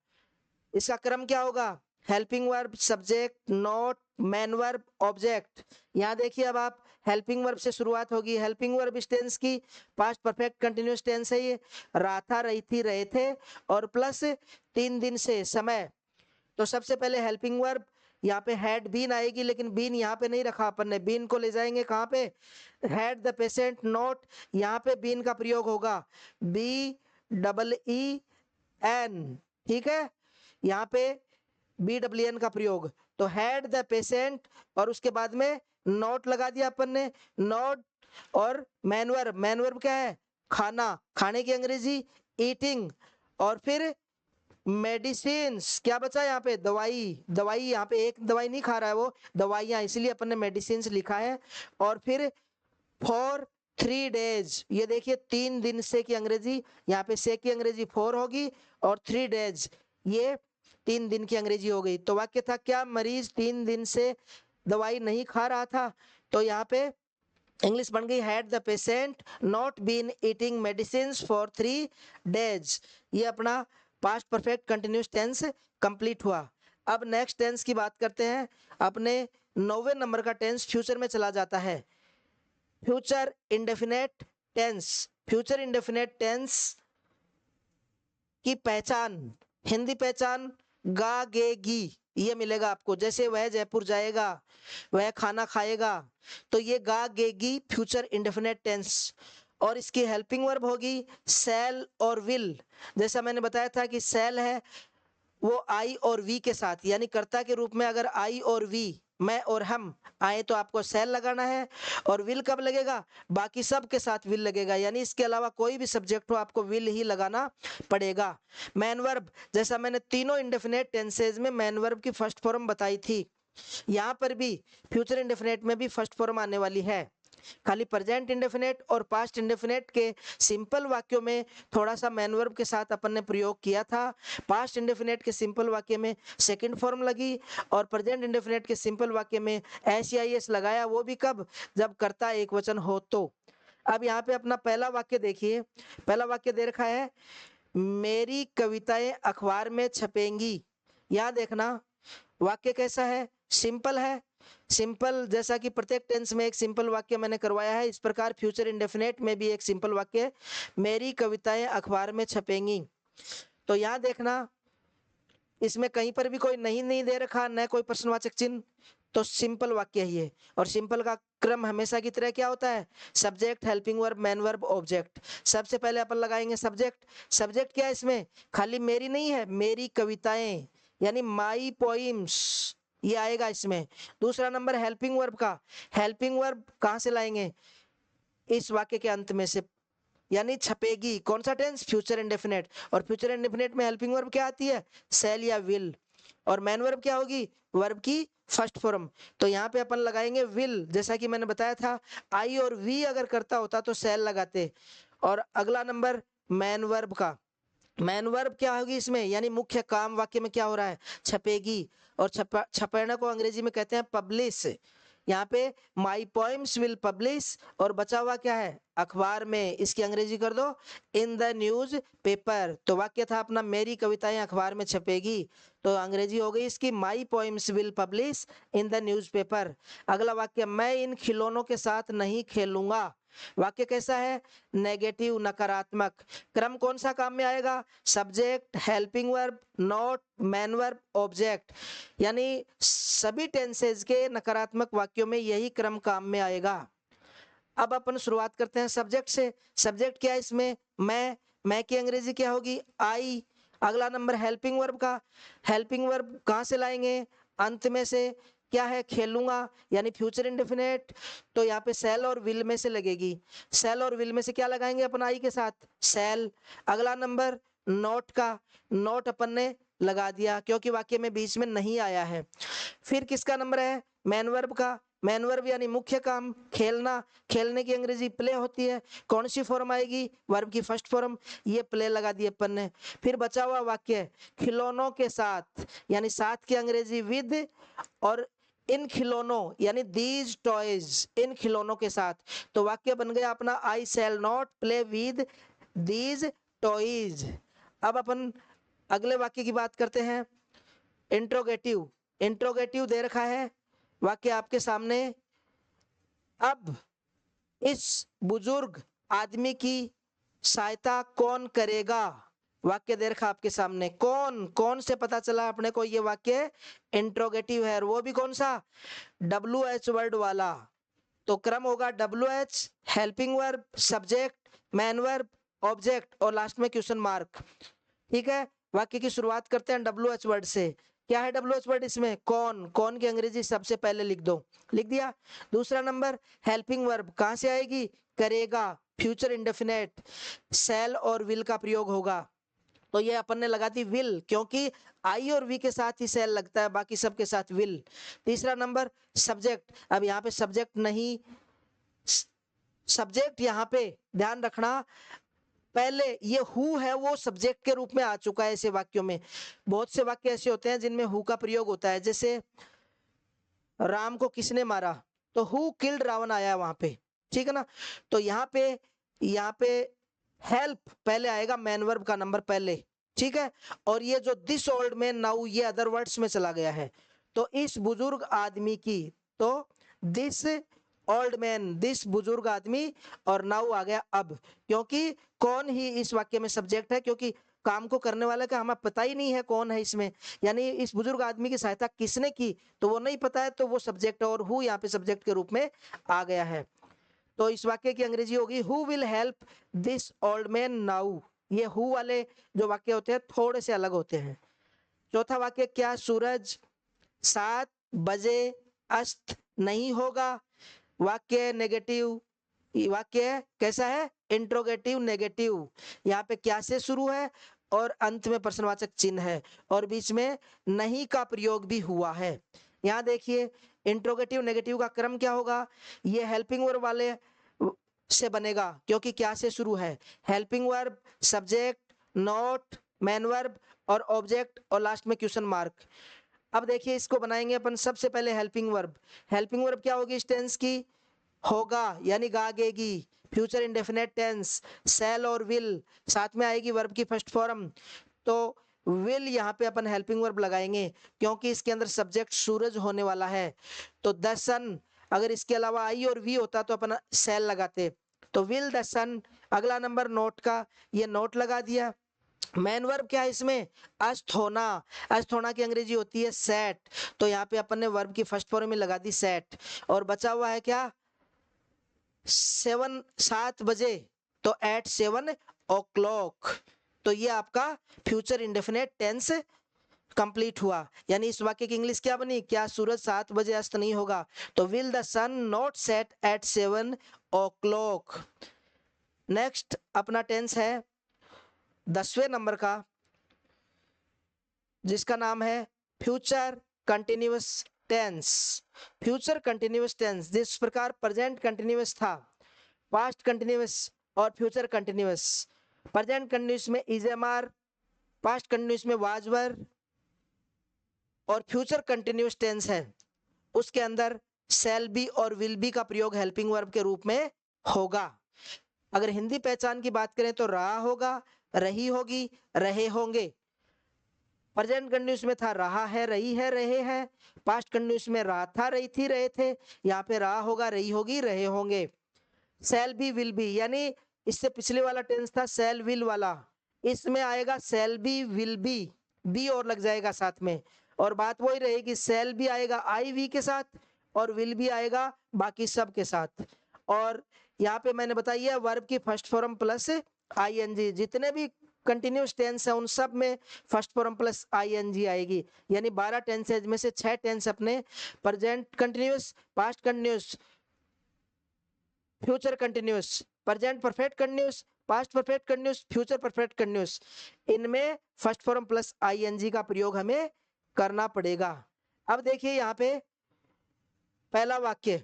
S1: इसका क्रम क्या होगा, helping verb, subject, note, man verb, object. यहाँ देखिए अब आप, हेल्पिंग वर्ब से शुरुआत होगी। हेल्पिंग वर्ब इस टेंस की पास्ट परफेक्ट कंटिन्यूअस टेंस है ये, रहा था, रही थी, रहे थे, और प्लस 3 दिन से समय। तो सबसे पहले हेल्पिंग वर्ब, यहाँ पे हैड बीन आएगी, लेकिन बीन यहाँ पे नहीं रखा अपन ने, बीन को ले जाएंगे कहाँ पे, हैड द पेशेंट नोट, यहाँ पे बीन का प्रयोग होगा, BEEN, ठीक है, यहाँ पे BWN का प्रयोग। तो हैड द पेशेंट और उसके बाद में नोट लगा दिया अपन ने, नोट, और मैनवर्ब, मैनवर्ब क्या है, खाना, खाने की अंग्रेजी ईटिंग, और फिर मेडिसिन्स, क्या बचा यहाँ पे, दवाई, दवाई, यहाँ पे एक दवाई नहीं खा रहा है वो, दवाइयाँ, इसीलिए अपन ने मेडिसिन्स लिखा है। और फिर फॉर 3 डेज, ये देखिए 3 दिन से की अंग्रेजी, यहाँ पे से की अंग्रेजी 4 होगी, और 3 डेज ये 3 दिन की अंग्रेजी हो गई। तो वाक्य था, क्या मरीज 3 दिन से दवाई नहीं खा रहा था। तो यहाँ पे इंग्लिश बन गई had the patient not been eating medicine for 3 days. ये अपना past perfect continuous tense complete हुआ। अब नेक्स्ट टेंस की बात करते हैं। अपने 9वें नंबर का टेंस फ्यूचर में चला जाता है, future indefinite tense. Future indefinite tense की पहचान, हिंदी पहचान गा गे गी, ये मिलेगा आपको। जैसे वह जयपुर जाएगा, वह खाना खाएगा, तो ये गा गे गी फ्यूचर इंडेफिनेट टेंस। और इसकी हेल्पिंग वर्ब होगी शैल और विल। जैसा मैंने बताया था कि शैल है वो आई और वी के साथ, यानी कर्ता के रूप में अगर आई और वी, मैं और हम आए, तो आपको सेल लगाना है। और विल कब लगेगा, बाकी सब के साथ विल लगेगा, यानी इसके अलावा कोई भी सब्जेक्ट हो आपको विल ही लगाना पड़ेगा। मैन वर्ब, जैसा मैंने तीनों इंडेफिनेट टेंसेज में मैन वर्ब की फर्स्ट फॉर्म बताई थी, यहाँ पर भी फ्यूचर इंडेफिनेट में भी फर्स्ट फॉर्म आने वाली है। खाली प्रेजेंट इंडेफिनेट और पास्ट इंडेफिनेट के सिंपल वाक्यों में थोड़ा सा मैन वर्ब के साथ अपन ने प्रयोग किया था। पास्ट इंडेफिनेट के सिंपल वाक्य में सेकंड फॉर्म लगी, और प्रेजेंट इंडेफिनेट के सिंपल वाक्य में SEIS लगाया, वो भी कब, जब कर्ता एक वचन हो तो। अब यहाँ पे अपना पहला वाक्य देखिए, पहला वाक्य दे रखा है मेरी कविताएं अखबार में छपेंगी। यहाँ देखना वाक्य कैसा है, सिंपल है। सिंपल, जैसा कि प्रत्येक टेंस में एक सिंपल वाक्य मैंने करवाया है, इस प्रकार फ्यूचर इंडेफिनेट में भी एक सिंपल वाक्य, मेरी कविताएं अखबार में छपेंगी। तो यहाँ देखना इसमें कहीं पर भी कोई नहीं दे रखा, न कोई प्रश्नवाचक चिन्ह, तो सिंपल वाक्य ही है। और सिंपल का क्रम हमेशा की तरह क्या होता है, subject, helping verb, main verb, object. सबसे पहले अपन लगाएंगे सब्जेक्ट। सब्जेक्ट क्या है इसमें, खाली मेरी नहीं है, मेरी कविताएं, यानी माई पोइम्स, ये आएगा इसमें। दूसरा नंबर हेल्पिंग वर्ब का, हेल्पिंग वर्ब कहाँ से लाएंगे, इस वाक्य के अंत में से, यानी छपेगी। कौन सा टेंस, फ्यूचर इंडेफिनेट। और फ्यूचर इंडेफिनेट में हेल्पिंग वर्ब क्या आती है, सेल या विल। और मैन वर्ब क्या होगी, वर्ब की फर्स्ट फॉर्म। तो यहाँ पे अपन लगाएंगे विल, जैसा कि मैंने बताया था आई और वी अगर करता होता तो सेल लगाते। और अगला नंबर मैन वर्ब का, मैन वर्ब क्या होगी इसमें, यानी मुख्य काम, वाक्य में क्या हो रहा है, छपेगी। और छपना को अंग्रेजी में कहते हैं पब्लिश। यहाँ पे माई पोएम्स विल पब्लिश, और बचा हुआ क्या है, अखबार में, इसकी अंग्रेजी कर दो इन द न्यूज पेपर। तो वाक्य था अपना मेरी कविताएं अखबार में छपेगी, तो अंग्रेजी हो गई इसकी my poems will publish in the newspaper. अगला वाक्य, मैं इन खिलौनों के साथ नहीं खेलूंगा। वाक्य कैसा है, नेगेटिव, नकारात्मक। क्रम कौन सा काम में आएगा, subject, helping verb, note, man verb, object. यानी सभी टेंसेज के नकारात्मक वाक्यों में यही क्रम काम में आएगा। अब अपन शुरुआत करते हैं सब्जेक्ट से। सब्जेक्ट क्या है इसमें, मैं की अंग्रेजी क्या होगी, आई। अगला नंबर हेल्पिंग वर्ब का, हेल्पिंग वर्ब कहाँ से लाएंगे, अंत में से, क्या है, खेलूंगा, यानी फ्यूचर इंडेफिनेट। तो यहाँ पे सेल और विल में से लगेगी, सेल और विल में से क्या लगाएंगे अपन आई के साथ, सेल। अगला नंबर नोट का नोट अपन ने लगा दिया क्योंकि वाक्य में बीच में नहीं आया है। फिर किसका नंबर है? मैन वर्ब का। मैन वर्ब यानी मुख्य काम, खेलना। खेलने की अंग्रेजी प्ले होती है। कौन सी फॉर्म आएगी? वर्ब की फर्स्ट फॉर्म। ये प्ले लगा दी अपन ने। फिर बचा हुआ वाक्य खिलौनों के साथ, यानी साथ की अंग्रेजी विद, और इन खिलौनों यानी दीज टॉयज, इन खिलौनों के साथ। तो वाक्य बन गया अपना I shall not play with these toys. अब अपन अगले वाक्य की बात करते हैं। इंट्रोगेटिव। इंट्रोगेटिव दे रखा है वाक्य आपके सामने। अब इस बुजुर्ग आदमी की सहायता कौन करेगा? वाक्य दे रखा आपके सामने। कौन, कौन से पता चला अपने को ये वाक्य इंट्रोगेटिव है, और वो भी कौन सा? WH वर्ड वाला। तो क्रम होगा WH, helping verb, subject, man verb, object, और लास्ट में क्वेश्चन मार्क। ठीक है, वाक्य की शुरुआत करते हैं WH वर्ड से। क्या है WH वर्ड इसमें? कौन। कौन की अंग्रेजी सबसे पहले लिख दो। लिख दिया। दूसरा नंबर हेल्पिंग वर्ब कहां से आएगी? करेगा, फ्यूचर इंडेफिनेट, शैल और विल का प्रयोग होगा। तो ये अपन ने लगा दी विल, क्योंकि आई और वी के साथ ही शैल लगता है, बाकी सब के साथ विल। तीसरा नंबर सब्जेक्ट। अब यहाँ पे सब्जेक्ट नहीं, सब्जेक्ट यहाँ पे ध्यान रखना, पहले ये हु है वो सब्जेक्ट के रूप में आ चुका है ऐसे वाक्यों में। बहुत से वाक्य ऐसे होते हैं जिनमें हु का प्रयोग होता है, जैसे राम को किसने मारा, तो हु किल्ड रावण आया है वहां पे। ठीक है ना? तो यहाँ पे हेल्प पहले आएगा, मैन वर्ब का नंबर पहले। ठीक है, और ये जो दिस ओल्ड मैन नाउ, ये अदर वर्ड्स में चला गया है। तो इस बुजुर्ग आदमी की, तो दिस ओल्ड मैन, दिस बुजुर्ग आदमी, और नाउ आ गया अब, क्योंकि कौन ही इस वाक्य में सब्जेक्ट है, क्योंकि काम को करने वाले का हमें पता ही नहीं है कौन है इसमें, यानी इस बुजुर्ग आदमी की सहायता किसने की तो वो नहीं पता है, तो वो सब्जेक्ट, और हु यहाँ पे सब्जेक्ट के रूप में आ गया है। तो इस वाक्य की अंग्रेजी होगी who will help this old man now. ये हु वाले जो वाक्य होते हैं थोड़े से अलग होते हैं। चौथा वाक्य, क्या सूरज 7 बजे अस्त नहीं होगा? वाक्य नेगेटिव, वाक्य कैसा है? Interrogative negative. यहाँ पे क्या से शुरू है और अंत में प्रश्नवाचक चिन्ह है, और बीच में नहीं का प्रयोग भी हुआ है। यहाँ देखिए इंट्रोगेटिव नेगेटिव का क्रम क्या होगा? ये हेल्पिंग वर्ब वाले से बनेगा, क्योंकि क्या से शुरू है? Helping verb, subject, note, man verb, और ऑब्जेक्ट, और लास्ट में क्वेश्चन मार्क। अब देखिए इसको बनाएंगे अपन। सबसे पहले हेल्पिंग वर्ब। हेल्पिंग वर्ब क्या होगी इस टेंस की? होगा यानी गागेगी, फ्यूचर इंडेफिनेट टेंस, शैल और विल, साथ में आएगी वर्ब की फर्स्ट फॉर्म। तो विल यहाँ पे अपन हेल्पिंग वर्ब लगाएंगे, क्योंकि इसके अंदर सब्जेक्ट सूरज होने वाला है। तो द सन, अगर इसके अलावा आई और वी होता तो अपन शैल लगाते। तो विल द सन। अगला नंबर नोट का, ये नोट लगा दिया। मैन वर्ब क्या है इसमें? अस्त होना। अस्त होना की अंग्रेजी होती है सेट, तो यहाँ पे अपन ने वर्ब की फर्स्ट फॉर्म में लगा दी सेट। और बचा हुआ है क्या? 7 बजे, तो एट 7 o'clock। तो ये आपका फ्यूचर इंडेफिनेट टेंस कंप्लीट हुआ। यानी इस वाक्य की इंग्लिश क्या बनी? क्या सूरज 7 बजे अस्त नहीं होगा? तो will the sun not set at 7 o'clock। Next अपना टेंस है 10वें नंबर का, जिसका नाम है future continuous tense. Future continuous tense जिस प्रकार प्रेजेंट कंटिन्यूअस था, पास्ट कंटिन्यूअस और फ्यूचर कंटिन्यूअस। प्रेजेंट कंटिन्यूअस में is am are, past continuous में वाज वर, और फ्यूचर कंटिन्यूअस टेंस है उसके अंदर शैल बी और विल बी का प्रयोग हेल्पिंग वर्ब के रूप में होगा। अगर हिंदी पहचान की बात करें तो रहा होगा, रही होगी, रहे होंगे। प्रेजेंट कंटिन्यूअस में था रहा है, रही है, रहे हैं। पास्ट कंटिन्यूअस में रहा था, रही थी, रहे थे। यहाँ पे रहा होगा, रही होगी, रहे होंगे। सेल बी विल बी, यानी इससे पिछले वाला टेंस था सेल विल वाला, इसमें आएगा सेल बी विल बी और लग जाएगा साथ में, और बात वही रहेगी, सेल भी आएगा आई वी के साथ और विल भी आएगा बाकी सब के साथ। और यहाँ पे मैंने बताया वर्ब की फर्स्ट फॉर्म प्लस आईएनजी, जितने भी कंटिन्यूअस टेंस है उन सब में फर्स्ट फॉर्म प्लस आईएनजी आएगी। यानी 12 टेंसेज में से 6 टेंस अपने present continuous, past continuous, future continuous, present perfect continuous past perfect continuous, future perfect continuous, इनमें फर्स्ट फॉर्म प्लस आईएनजी का प्रयोग हमें करना पड़ेगा। अब देखिए यहाँ पे पहला वाक्य,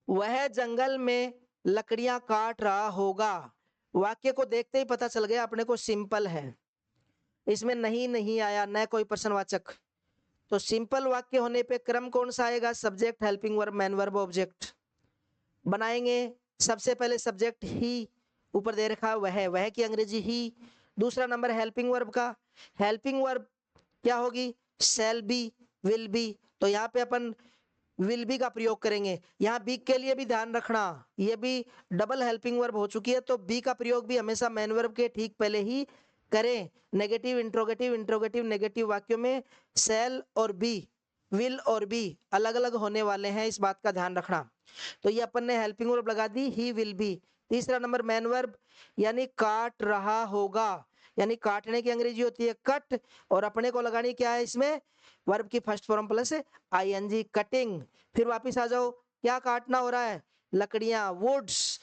S1: वह जंगल में लकड़ियां काट रहा होगा। वाक्य को देखते ही पता चल गया अपने को सिंपल है, इसमें नहीं आया, न कोई प्रश्नवाचक। तो सिंपल वाक्य होने पे क्रम कौन सा आएगा? Subject, helping verb, main verb, object बनाएंगे। सबसे पहले सब्जेक्ट ही, ऊपर दे रखा वह की अंग्रेजी ही। दूसरा नंबर हेल्पिंग वर्ब का, हेल्पिंग वर्ब क्या होगी? Shall be, will be. तो यहाँ पे अपन विल बी का प्रयोग करेंगे। यहाँ बी के लिए भी ध्यान रखना, ये भी डबल हेल्पिंग वर्ब हो चुकी है, तो बी का प्रयोग भी हमेशा मैन वर्ब के ठीक पहले ही करें। नेगेटिव, इंट्रोगेटिव, इंट्रोगेटिव नेगेटिव वाक्यों में शैल और बी, विल और बी अलग अलग होने वाले हैं, इस बात का ध्यान रखना। तो ये अपन ने हेल्पिंग वर्ब लगा दी, ही विल बी। तीसरा नंबर मैन वर्ब, यानी काट रहा होगा, यानी काटने की अंग्रेजी होती है कट, और अपने को लगानी क्या है इसमें? वर्ब की first form plus ING, cutting. फिर वापिस आ जाओ, क्या काटना हो रहा है? लकड़ियां, वुड्स।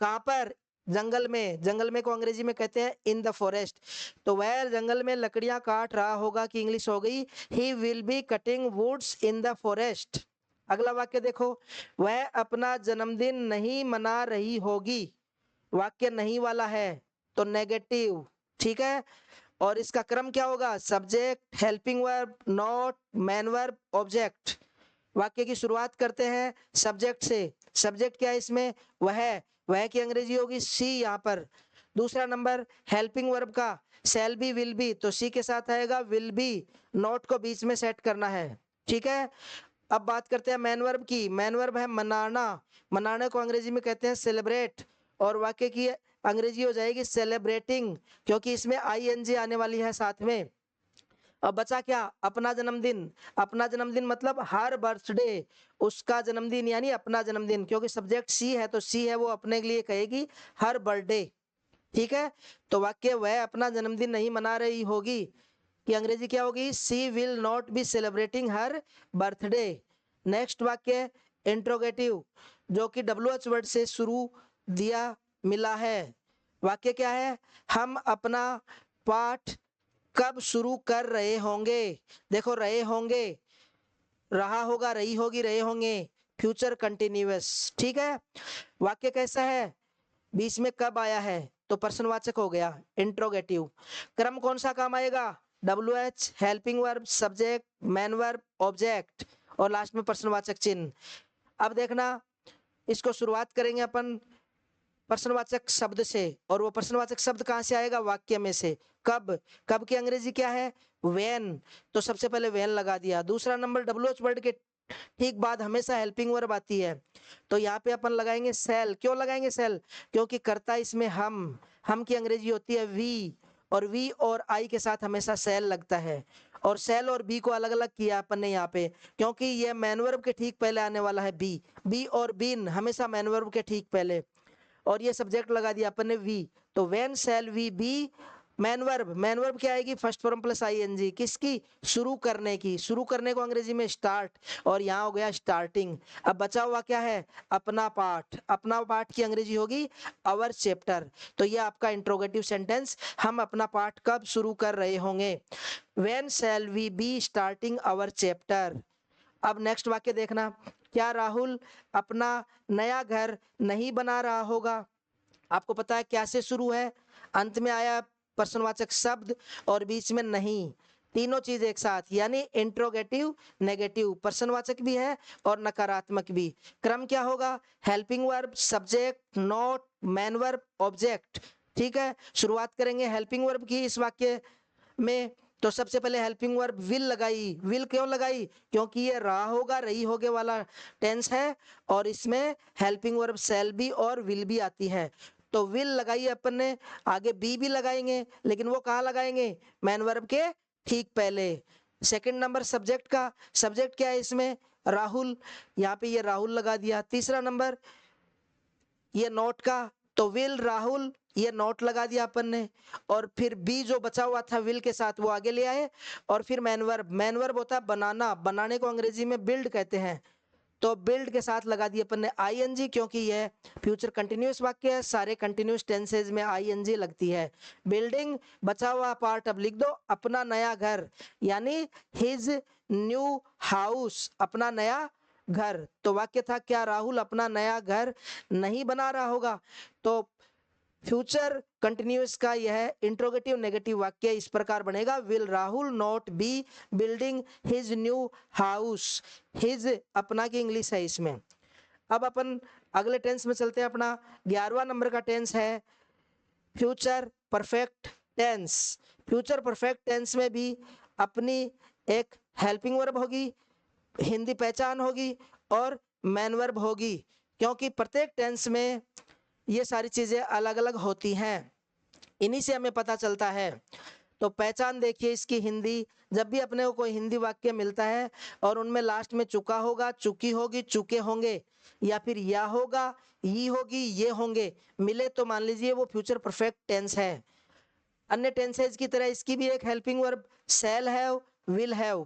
S1: कहां पर? जंगल में। जंगल में को अंग्रेजी में कहते हैं इन द फॉरेस्ट। तो वह जंगल में लकड़ियां काट रहा होगा की इंग्लिश हो गई he will be cutting woods in the forest. अगला वाक्य देखो, वह अपना जन्मदिन नहीं मना रही होगी। वाक्य नहीं वाला है तो नेगेटिव, ठीक है। और इसका क्रम क्या होगा? Subject, helping verb, not, main verb, object. वाक्य की शुरुआत करते हैं सब्जेक्ट से। सब्जेक्ट क्या है इसमें? वह की अंग्रेजी होगी सी यहाँ पर। दूसरा नंबर हेल्पिंग वर्ब का शैल बी, विल बी, तो सी के साथ आएगा विल बी, नॉट को बीच में सेट करना है, ठीक है। अब बात करते हैं मैन वर्ब की। मैन वर्ब है मनाना। मनाने को अंग्रेजी में कहते हैं सेलिब्रेट, और वाक्य की अंग्रेजी हो जाएगी सेलिब्रेटिंग, क्योंकि इसमें आईएनजी आने वाली है साथ में। अब बचा क्या? अपना जन्मदिन। अपना जन्मदिन मतलब हर बर्थडे, उसका जन्मदिन यानी अपना जन्मदिन, क्योंकि सब्जेक्ट सी है तो सी है वो अपने के लिए कहेगी हर बर्थडे, ठीक है। तो वाक्य वह अपना जन्मदिन नहीं मना रही होगी कि अंग्रेजी क्या होगी? She will not be celebrating her birthday. Next वाक्य इंट्रोगेटिव, जो कि WH वर्ड से शुरू दिया मिला है। वाक्य क्या है? हम अपना पाठ कब शुरू कर रहे होंगे। देखो रहे होंगे, रहा होगा, रही होगी, रहे होंगे, फ्यूचर कंटिन्यूअस, ठीक है। वाक्य कैसा है? बीच में कब आया है तो प्रश्नवाचक हो गया, इंट्रोगेटिव। क्रम कौन सा काम आएगा? WH, helping verb, subject, man verb, object, और लास्ट में प्रश्नवाचक चिन्ह। अब देखना, इसको शुरुआत करेंगे अपन प्रश्नवाचक शब्द से, और वो प्रश्नवाचक शब्द कहां से आएगा? वाक्य में से। कब? कब की अंग्रेजी क्या है? व्हेन। तो सबसे पहले व्हेन लगा दिया। दूसरा नंबर WH वर्ड के ठीक बाद हमेशा हेल्पिंग वर्ब आती है, तो यहाँ पे अपन लगाएंगे सेल। क्यों लगाएंगे सेल? क्योंकि कर्ता इसमें हम की अंग्रेजी होती है वी, और वी और आई के साथ हमेशा सेल लगता है। और सेल और बी को अलग अलग किया अपन ने यहाँ पे, क्योंकि ये मैन वर्ब के ठीक पहले आने वाला है बी। बी और बीन हमेशा मैन वर्ब के ठीक पहले, और ये सब्जेक्ट लगा दिया अपन ने वी। तो when shall we be main verb. Main verb क्या आएगी? फर्स्ट फॉर्म प्लस आईएनजी, किसकी? शुरू करने की। शुरू करने को अंग्रेजी में स्टार्ट, और यहाँ हो गया स्टार्टिंग। अब बचा हुआ क्या है? अपना पाठ। अपना पाठ की अंग्रेजी होगी आवर चैप्टर। तो ये आपका इंट्रोगेटिव सेंटेंस, हम अपना पाठ कब शुरू कर रहे होंगे। When shall we be starting our chapter. अब नेक्स्ट वाक्य देखना, क्या राहुल अपना नया घर नहीं बना रहा होगा? आपको पता है क्या से शुरू है? अंत में आया प्रश्नवाचक शब्द और बीच में नहीं, तीनों चीज एक साथ, यानी इंट्रोगेटिव, नेगेटिव, प्रश्नवाचक भी है और नकारात्मक भी। क्रम क्या होगा? Helping verb, subject, not, main verb, object, ठीक है। शुरुआत करेंगे हेल्पिंग वर्ब की इस वाक्य में। तो सबसे पहले हेल्पिंग वर्ब विल लगाई। विल क्यों लगाई? क्योंकि ये रहा होगा, रही होगे वाला टेंस है, और इसमें हेल्पिंग वर्ब शैल बी और विल भी आती है। तो विल लगाई अपन ने, आगे बी भी लगाएंगे, लेकिन वो कहाँ लगाएंगे? मैन वर्ब के ठीक पहले। सेकंड नंबर सब्जेक्ट का, सब्जेक्ट क्या है इसमें? राहुल, यहाँ पे ये राहुल लगा दिया। तीसरा नंबर ये नोट का, तो विल राहुल, ये नोट लगा दिया अपन ने, और फिर बी जो बचा हुआ था विल के साथ वो आगे ले आए, और फिर मैन वर्ब। मैन वर्ब होता है बनाना। बनाने को अंग्रेजी में बिल्ड कहते हैं, तो बिल्ड के साथ लगा दिए अपन ने आईएनजी, क्योंकि यह फ्यूचर कंटिन्यूअस वाक्य है, सारे कंटिन्यूअस टेंसेज में आईएनजी लगती है। बिल्डिंग बचा हुआ पार्ट अब लिख दो, अपना नया घर, यानी हिज न्यू हाउस, अपना नया घर। तो वाक्य था क्या राहुल अपना नया घर नहीं बना रहा होगा। तो फ्यूचर कंटिन्यूअस का यह इंट्रोगेटिव नेगेटिव वाक्य इस प्रकार बनेगा, will Rahul not be building his new house. His अपना की इंग्लिश है इसमें। अब अपन अगले टेंस में चलते हैं। अपना 11वां नंबर का टेंस है future perfect tense. Future perfect tense में भी अपनी एक हेल्पिंग वर्ब होगी, हिंदी पहचान होगी और मैन वर्ब होगी, क्योंकि प्रत्येक टेंस में ये सारी चीजें अलग अलग होती हैं, इन्हीं से हमें पता चलता है। तो पहचान देखिए इसकी हिंदी, जब भी अपने को कोई हिंदी वाक्य मिलता है और उनमें लास्ट में चुका होगा, चुकी होगी, चुके होंगे, या फिर या होगा, ये होगी, ये होंगे, मिले तो मान लीजिए वो फ्यूचर परफेक्ट टेंस है। अन्य टेंसेज की तरह इसकी भी एक helping verb shell have, will have.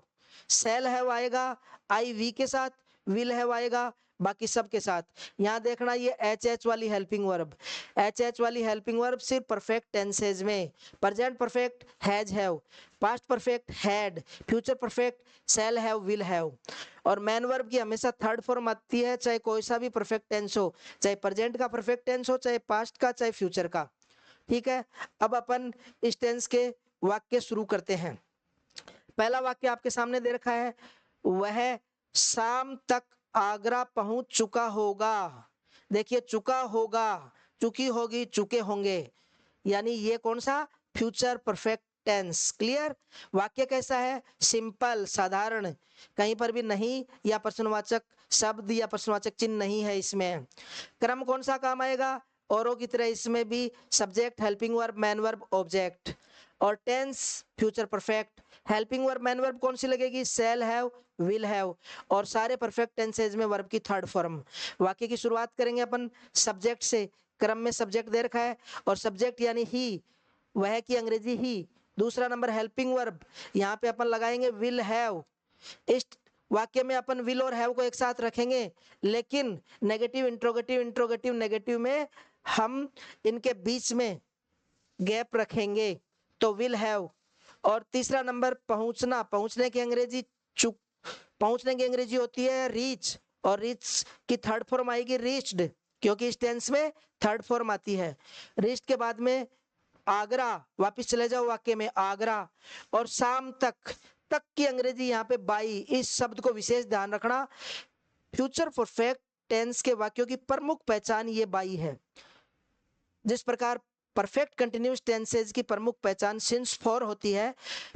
S1: Shall have आएगा आई वी के साथ, विल हैव आएगा बाकी सब के साथ। यहाँ देखना ये एच एच वाली हेल्पिंग वर्ब, एच एच वाली हेल्पिंग वर्ब सिर्फ परफेक्ट टेंसेज में, present perfect has have, past perfect had, future perfect shell have, will have. और मैन वर्ब की हमेशा थर्ड फॉर्म आती है, चाहे कोई सा भी परफेक्ट टेंस हो, चाहे प्रेजेंट का परफेक्ट टेंस हो, चाहे पास्ट का, चाहे फ्यूचर का। ठीक है, अब अपन इस टेंस के वाक्य शुरू करते हैं। पहला वाक्य आपके सामने दे रखा है, वह शाम तक आगरा पहुंच चुका होगा। देखिए चुका होगा, चुकी होगी, चुके होंगे, यानी ये कौन सा फ्यूचर परफेक्ट टेंस। क्लियर। वाक्य कैसा है, सिंपल साधारण, कहीं पर भी नहीं या प्रश्नवाचक शब्द या प्रश्नवाचक चिन्ह नहीं है इसमें। क्रम कौन सा काम आएगा, औरों की तरह इसमें भी subject, helping verb, main verb, object. और tense future perfect, helping verb main verb कौन सी लगेगी, शैल हैव, विल हैव। और सारे परफेक्ट टेंसेज में वर्ब की थर्ड फॉर्म। वाक्य की शुरुआत करेंगे अपन सब्जेक्ट से, क्रम में सब्जेक्ट दे रखा है और सब्जेक्ट यानी ही, वह की अंग्रेजी ही। दूसरा नंबर हेल्पिंग वर्ब, यहाँ पे अपन लगाएंगे विल हैव। इस वाक्य में अपन विल और हैव को एक साथ रखेंगे, लेकिन नेगेटिव इंट्रोगेटिव, इंट्रोगेटिव नेगेटिव में हम इनके बीच में गैप रखेंगे, तो विल हैव। और तीसरा नंबर पहुंचना, पहुंचने की अंग्रेजी चुक, पहुंचने की अंग्रेजी होती है रीच, और रीच की थर्ड फॉर्म आएगी रीच्ड, क्योंकि इस टेंस में थर्ड फॉर्म आती है। रीच्ड के बाद में आगरा, वापस चले जाओ वाक्य में आगरा। और शाम तक, तक की अंग्रेजी यहाँ पे बाई, इस शब्द को विशेष ध्यान रखना। फ्यूचर परफेक्ट टेंस के वाक्यों की प्रमुख पहचान ये बाई है। जिस प्रकार परफेक्ट कंटिन्यूअस टेंसेज की प्रमुख पहचान सिंस फॉर होती है,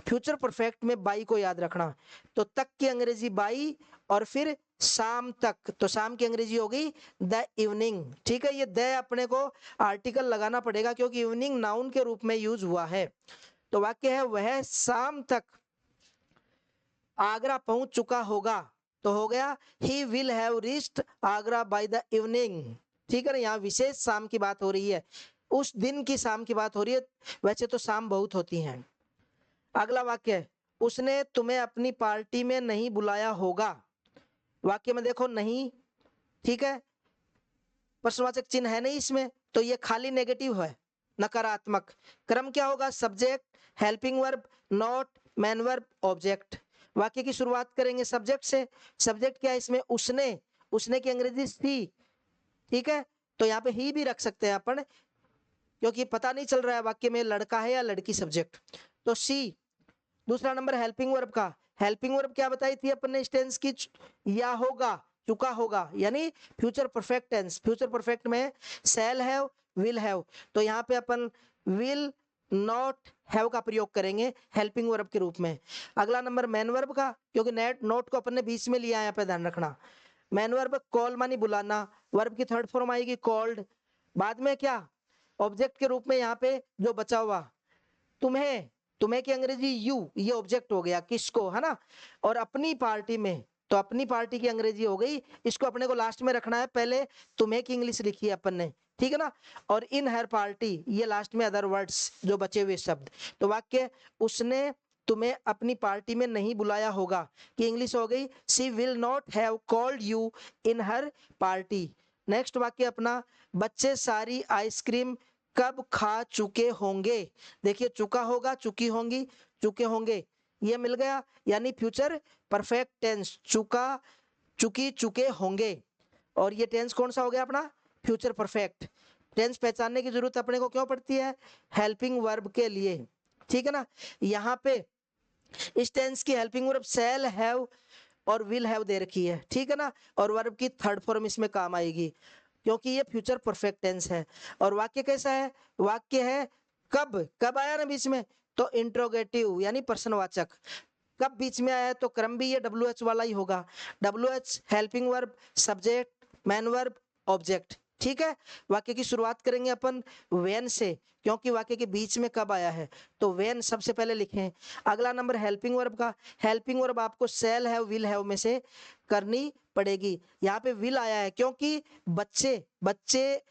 S1: फ्यूचर परफेक्ट में बाई को याद रखना। तो तक की अंग्रेजी बाई, और फिर शाम तक, तो शाम की अंग्रेजी हो गई द इवनिंग। ठीक है, ये द अपने को आर्टिकल लगाना पड़ेगा, क्योंकि इवनिंग नाउन के रूप में यूज हुआ है। तो वाक्य है वह शाम तक आगरा पहुंच चुका होगा, तो हो गया he will have reached Agra by the evening. ठीक है ना, यहाँ विशेष शाम की बात हो रही है, उस दिन की शाम की बात हो रही है, वैसे तो शाम बहुत होती हैं। अगला वाक्य, उसने तुम्हें अपनी पार्टी में नहीं बुलाया होगा। वाक्य में देखो नहीं, ठीक है, प्रश्नवाचक चिन्ह है नहीं इसमें, तो ये खाली नेगेटिव है, नकारात्मक। क्रम क्या होगा, subject, helping verb, not, main verb, object. वाक्य की शुरुआत करेंगे सब्जेक्ट से। सब्जेक्ट क्या है इसमें, उसने, उसने की अंग्रेजी सी। ठीक है, तो यहाँ पे ही भी रख सकते हैं अपन, क्योंकि पता नहीं चल रहा है वाक्य में लड़का है या लड़की, सब्जेक्ट तो सी। दूसरा नंबर हेल्पिंग वर्ब का, हेल्पिंग वर्ब क्या बताई थी अपन ने इस टेंस की, या होगा, चुका होगा, यानी future perfect tense. Future perfect में शैल हैव, विल हैव, तो यहाँ पे अपन विल नॉट हैव का प्रयोग करेंगे हेल्पिंग वर्ब के रूप में। अगला नंबर मैन वर्ब का, क्योंकि नेट नोट को अपन ने बीच में लिया, यहाँ पे ध्यान रखना। मैन वर्ब कॉल मानी बुलाना, वर्ब की थर्ड फॉर्म आएगी कॉल्ड। बाद में क्या, ऑब्जेक्ट के रूप में यहाँ पे जो बचा हुआ तुम्हें, तुम्हें की अंग्रेजी यू, ये ऑब्जेक्ट हो गया किसको, है ना। और अपनी पार्टी में, तो अपनी पार्टी की अंग्रेजी हो गई, इसको अपने को लास्ट में रखना है, पहले तुम्हें की इंग्लिश लिखी है अपन ने, ठीक है ना। और इन हर पार्टी, ये लास्ट में अदर वर्ड्स जो बचे हुए शब्द। तो वाक्य, उसने तुम्हें अपनी पार्टी में नहीं बुलाया होगा, कि इंग्लिश हो गई she will not have called you in her party. Next वाक्य अपना, बच्चे सारी आइसक्रीम कब खा चुके होंगे। देखिए चुका होगा, चुकी होंगी, चुके होंगे, ये मिल गया, यानी फ्यूचर परफेक्ट टेंस, चुका, चुकी, चुके होंगे। और ये टेंस कौन सा हो गया अपना, फ्यूचर परफेक्ट। टेंस पहचानने की जरूरत अपने को क्यों पड़ती है, हेल्पिंग वर्ब के लिए, ठीक है ना। यहाँ पे इस टेंस की हेल्पिंग वर्ब शैल हैव और विल हैव दे रखी है, ठीक है ना, और वर्ब की थर्ड फॉर्म इसमें काम आएगी क्योंकि ये फ्यूचर परफेक्ट टेंस है। और वाक्य कैसा है, वाक्य है कब, कब आया ना बीच में, तो इंट्रोगेटिव यानी प्रश्नवाचक। कब बीच में आया है तो क्रम भी ये WH वाला ही होगा, WH helping verb, subject, man verb, object, ठीक है। वाक्य की शुरुआत करेंगे अपन व्हेन से, क्योंकि वाक्य के बीच में कब आया है, तो व्हेन सबसे पहले लिखें। अगला नंबर हेल्पिंग वर्ब का, हेल्पिंग वर्ब आपको शैल हैव, विल हैव में से करनी पड़ेगी। यहाँ पे विल आया है क्योंकि बच्चे, बच्चे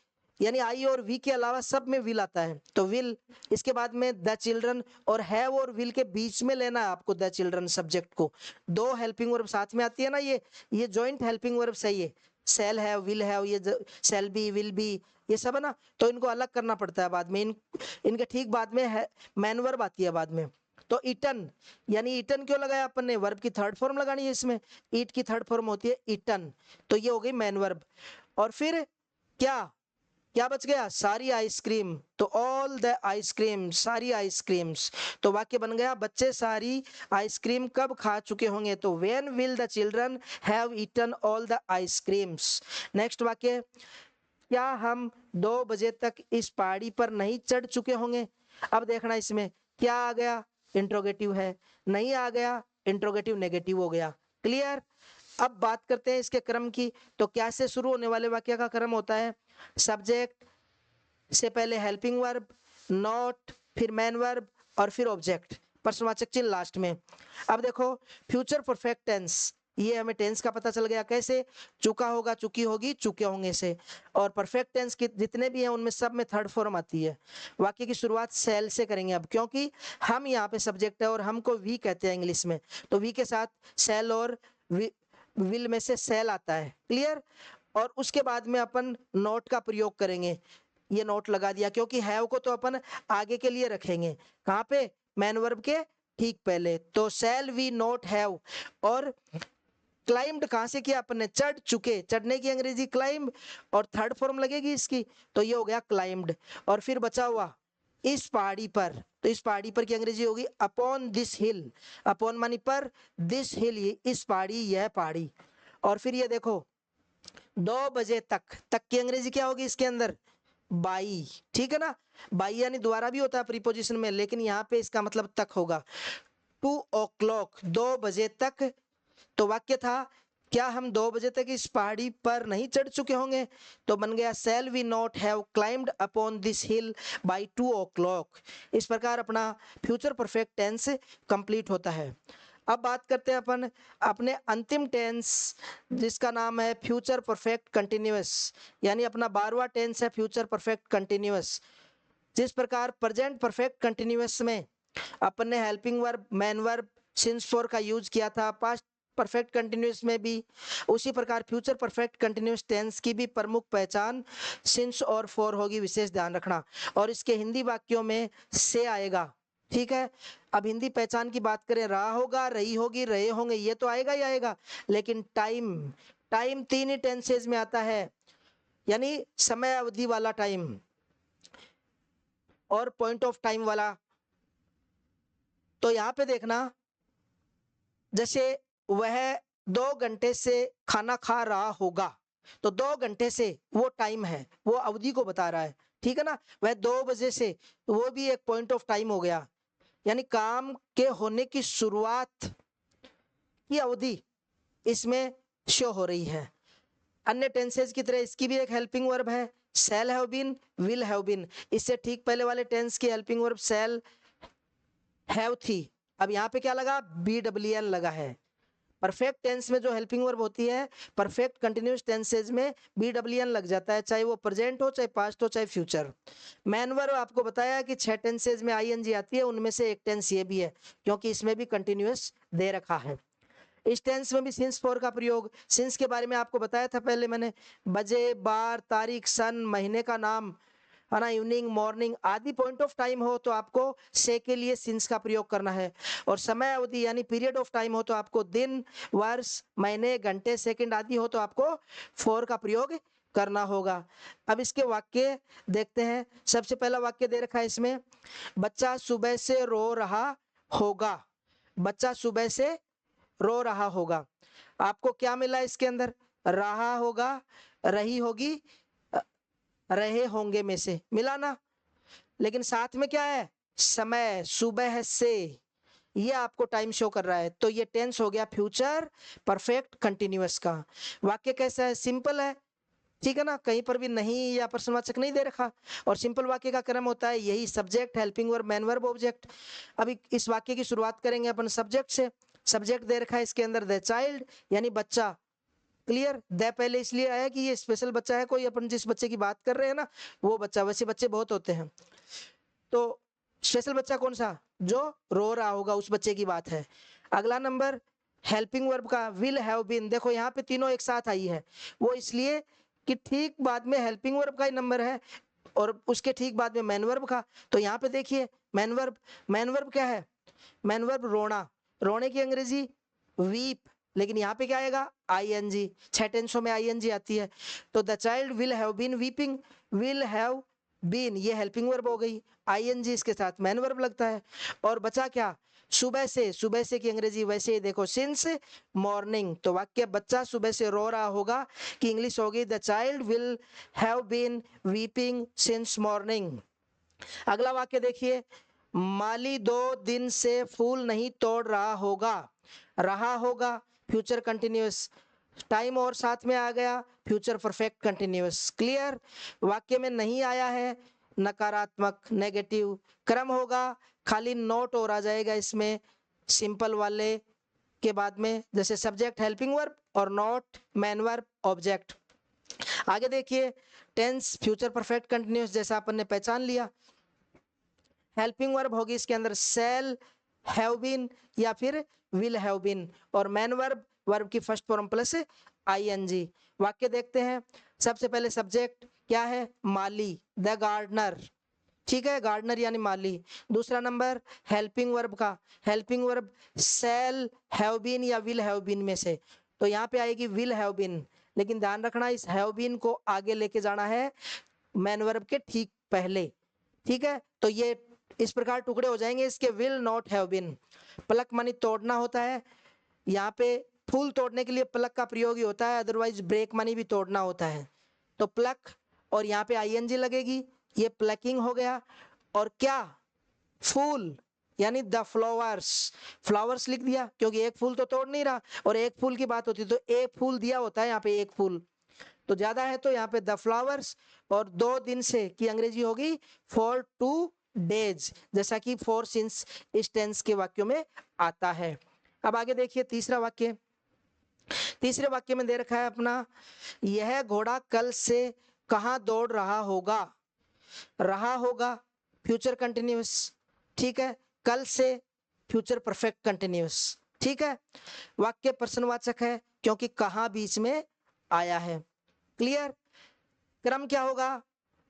S1: यानी आई और वी के अलावा सब में विल आता है, तो विल। इसके बाद में द चिल्ड्रन, और हैव और विल के बीच में लेना है आपको द चिल्ड्रन सब्जेक्ट को। दो हेल्पिंग वर्ब साथ में आती है ना, ये जॉइंट हेल्पिंग वर्ब सही है, शैल हैव, विल हैव, ये शैल बी, विल बी, ये सब है ना, तो इनको अलग करना पड़ता है बाद में। इनके ठीक बाद में है मैन वर्ब आती है बाद में। तो ईटन, यानी ईटन क्यों लगाया अपन ने, वर्ब की थर्ड फॉर्म लगानी है इसमें, ईट की थर्ड फॉर्म होती है ईटन, तो ये हो गई मैन वर्ब। और फिर क्या क्या बच गया, सारी आइसक्रीम, तो ऑल द आइसक्रीम, सारी आइसक्रीम्स। तो वाक्य बन गया बच्चे सारी आइसक्रीम कब खा चुके होंगे, तो when will the children have eaten all the ice creams. Next वाक्य, क्या हम 2 बजे तक इस पहाड़ी पर नहीं चढ़ चुके होंगे। अब देखना इसमें क्या आ गया, इंट्रोगेटिव है, नहीं आ गया इंट्रोगेटिव नेगेटिव हो गया, क्लियर। अब बात करते हैं इसके क्रम की, तो क्या से शुरू होने वाले वाक्य का क्रम होता है, सब्जेक्ट से पहले हेल्पिंग वर्ब, नॉट, फिर मैन वर्ब, और फिर ऑब्जेक्ट, प्रश्नवाचक चिन्ह लास्ट में। अब देखो फ्यूचर परफेक्ट टेंस, ये हमें टेंस का पता चल गया कैसे, चुका होगा, चुकी होगी, चुके होंगे से। और परफेक्ट टेंस के जितने भी हैं उनमें सब में थर्ड फॉर्म आती है। वाक्य की शुरुआत सेल से करेंगे अब, क्योंकि हम यहाँ पे सब्जेक्ट है और हमको वी कहते हैं इंग्लिश में, तो वी के साथ सेल और विल में से सेल आता है, क्लियर। और उसके बाद में अपन नोट का प्रयोग करेंगे, ये नोट लगा दिया क्योंकि हैव को तो अपन आगे के लिए रखेंगे, कहाँ पे, मैन वर्ब के ठीक पहले, तो शैल वी नोट हैव। और क्लाइम्ड कहां से किया अपन ने, चढ़ चुके, चढ़ने की अंग्रेजी क्लाइंब, और थर्ड फॉर्म लगेगी इसकी, तो ये हो गया क्लाइम्ड। और फिर बचा हुआ इस पहाड़ी पर, तो इस पहाड़ी पर की अंग्रेजी होगी अपॉन दिस हिल, अपॉन मानी पर, दिस हिल इस पहाड़ी, यह पहाड़ी। और फिर ये देखो 2 बजे तक की अंग्रेजी क्या होगी इसके अंदर, बाई, ठीक है ना। बाई यानी द्वारा भी होता है प्रीपोजिशन में, लेकिन यहाँ पे इसका मतलब तक होगा। 2 o'clock, 2 बजे तक। तो वाक्य था क्या हम 2 बजे तक इस पहाड़ी पर नहीं चढ़ चुके होंगे, तो बन गया shall we not have climbed upon this hill by 2 o'clock। इस प्रकार अपना फ्यूचर परफेक्ट टेंस कंप्लीट होता है। अब बात करते हैं अपन अपने अंतिम टेंस, जिसका नाम है फ्यूचर परफेक्ट कंटिन्यूअस, यानी अपना 12वां टेंस है फ्यूचर परफेक्ट कंटिन्यूअस। जिस प्रकार प्रेजेंट परफेक्ट कंटिन्यूअस में अपन ने helping verb, main verb, since for का यूज किया था, पास्ट परफेक्ट कंटिन्यूअस में भी, उसी प्रकार फ्यूचर परफेक्ट कंटिन्यूअस टेंस की भी प्रमुख पहचान सिंस और फॉर होगी, विशेष ध्यान रखना। और इसके हिंदी वाक्यों में से आएगा, ठीक है। अब हिंदी पहचान की बात करें, रहा होगा, रही होगी, रहे होंगे, ये तो आएगा ही आएगा, लेकिन टाइम, टाइम 3 ही टेंसेज में आता है, यानी समय अवधि वाला टाइम और पॉइंट ऑफ टाइम वाला। तो यहाँ पे देखना, जैसे वह 2 घंटे से खाना खा रहा होगा, तो 2 घंटे से वो टाइम है, वो अवधि को बता रहा है, ठीक है ना। वह 2 बजे से, तो वो भी एक पॉइंट ऑफ टाइम हो गया, यानी काम के होने की शुरुआत की अवधि इसमें शो हो रही है। अन्य टेंसेज की तरह इसकी भी एक हेल्पिंग वर्ब है, shall have been, will have been. इससे ठीक पहले वाले टेंस की हेल्पिंग वर्ब शैल हैव थी, अब यहाँ पे क्या लगा, BWL लगा है, परफेक्ट टेंस में जो हेल्पिंग वर्ब होती है, परफेक्ट कंटिन्यूअस टेंसेज में BWN लग जाता है, चाहे वो प्रेजेंट हो, चाहे पास्ट हो, चाहे फ्यूचर। मैन वर्ब आपको बताया कि 6 टेंसेज में ING आती है, उनमें से एक टेंस ये भी है, क्योंकि इसमें भी कंटिन्यूअस दे रखा है। इस टेंस में भी सिंस फॉर का प्रयोग, सिंस के बारे में आपको बताया था पहले मैंने, बजे, बार, तारीख, सन, महीने का नाम, है ना, इवनिंग, मॉर्निंग आदि पॉइंट ऑफ टाइम हो तो आपको से के लिए सिंस का प्रयोग करना है, और समय अवधि यानी पीरियड ऑफ टाइम हो तो आपको दिन, वर्ष, महीने, घंटे, सेकंड आदि हो तो आपको फॉर का प्रयोग करना होगा। अब इसके वाक्य देखते हैं। सबसे पहला वाक्य दे रखा है इसमें, बच्चा सुबह से रो रहा होगा। बच्चा सुबह से रो रहा होगा। आपको क्या मिला इसके अंदर? रहा होगा, रही होगी, रहे होंगे में से मिला ना। लेकिन साथ में क्या है? समय, सुबह से, ये आपको टाइम शो कर रहा है, तो ये टेंस हो गया फ्यूचर परफेक्ट कंटिन्यूअस का। वाक्य कैसा है? सिंपल है, ठीक है ना, कहीं पर भी नहीं या प्रश्नवाचक नहीं दे रखा। और सिंपल वाक्य का क्रम होता है यही, subject, helping verb, main verb, object. अभी इस वाक्य की शुरुआत करेंगे अपन सब्जेक्ट से। सब्जेक्ट दे रखा है इसके अंदर द चाइल्ड, यानी बच्चा। क्लियर? द पहले इसलिए आया कि ये स्पेशल बच्चा है, कोई अपन जिस बच्चे की बात कर रहे हैं ना वो बच्चा, वैसे बच्चे बहुत होते हैं, तो स्पेशल बच्चा कौन सा? जो रो रहा होगा, उस बच्चे की बात है। अगला नंबर हेल्पिंग वर्ब का, विल हैव बीन। देखो यहाँ पे तीनों एक साथ आई है, वो इसलिए कि ठीक बाद में हेल्पिंग वर्ब का ही नंबर है और उसके ठीक बाद में मैन वर्ब का। तो यहाँ पे देखिए मैन वर्ब, मैन वर्ब क्या है? मैन वर्ब रोना, रोने की अंग्रेजी वीप, लेकिन यहाँ पे क्या आएगा? ING। 6 टेंसों में ING आती है। तो the child will have been weeping, will have been ये हेल्पिंग वर्ब हो गई, ING इसके साथ मैन वर्ब लगता है। और बचा क्या? सुबह से, सुबह से की अंग्रेजी वैसे ही देखो सिंस मॉर्निंग। तो वाक्य बच्चा सुबह से रो रहा होगा कि इंग्लिश होगी the child will have been weeping since morning. अगला वाक्य देखिए, माली 2 दिन से फूल नहीं तोड़ रहा होगा। रहा होगा फ्यूचर कंटिन्यूअस, टाइम और साथ में आ गया फ्यूचर परफेक्ट कंटिन्यूअस। क्लियर? वाक्य में नहीं आया है नकारात्मक, नेगेटिव, क्रम होगा खाली नोट और आ जाएगा इसमें सिंपल वाले के बाद में, जैसे सब्जेक्ट, हेल्पिंग वर्ब और नोट, मैन वर्ब, ऑब्जेक्ट। आगे देखिए, टेंस फ्यूचर परफेक्ट कंटिन्यूअस जैसा अपन ने पहचान लिया। हेल्पिंग वर्ब होगी इसके अंदर सेल, हैव बीन या फिर विल हैव बीन, और मैन वर्ब, वर्ब की फर्स्ट फॉर्म प्लस ING। वाक्य देखते हैं। सबसे पहले सब्जेक्ट क्या है? माली, द गार्डनर, ठीक है, गार्डनर यानी माली। दूसरा नंबर हेल्पिंग वर्ब का, helping verb shall, have been या विल हैव बीन में से, तो यहाँ पे आएगी विल हैव बीन, लेकिन ध्यान रखना इस हैव बीन को आगे लेके जाना है मैन वर्ब के ठीक पहले, ठीक है। तो ये इस प्रकार टुकड़े हो जाएंगे इसके, will not have been. Pluck मानी तोड़ना होता है, यहाँ पे फूल तोड़ने के लिए प्लक का प्रयोग ही होता है, अदरवाइज ब्रेक मानी भी तोड़ना होता है। तो प्लक और यहाँ पे ING लगेगी, ये प्लकिंग हो गया। और क्या? फूल यानी द फ्लावर्स, फ्लावर्स लिख दिया क्योंकि एक फूल तो तोड़ नहीं रहा, और एक फूल की बात होती तो एक फूल दिया होता है, यहाँ पे एक फूल तो ज्यादा है, तो यहाँ पे द फ्लावर्स। और 2 दिन से की अंग्रेजी होगी फॉर 2 डेज, जैसा कि फॉर सिंस इस टेंस के वाक्यों में आता है। अब आगे देखिए तीसरा वाक्य। तीसरे वाक्य में दे रखा है अपना, यह घोड़ा कल से कहाँ दौड़ रहा होगा। रहा होगा फ्यूचर कंटिन्यूअस, ठीक है, कल से फ्यूचर परफेक्ट कंटिन्यूअस, ठीक है। वाक्य प्रश्नवाचक है क्योंकि कहाँ बीच में आया है। क्लियर? क्रम क्या होगा?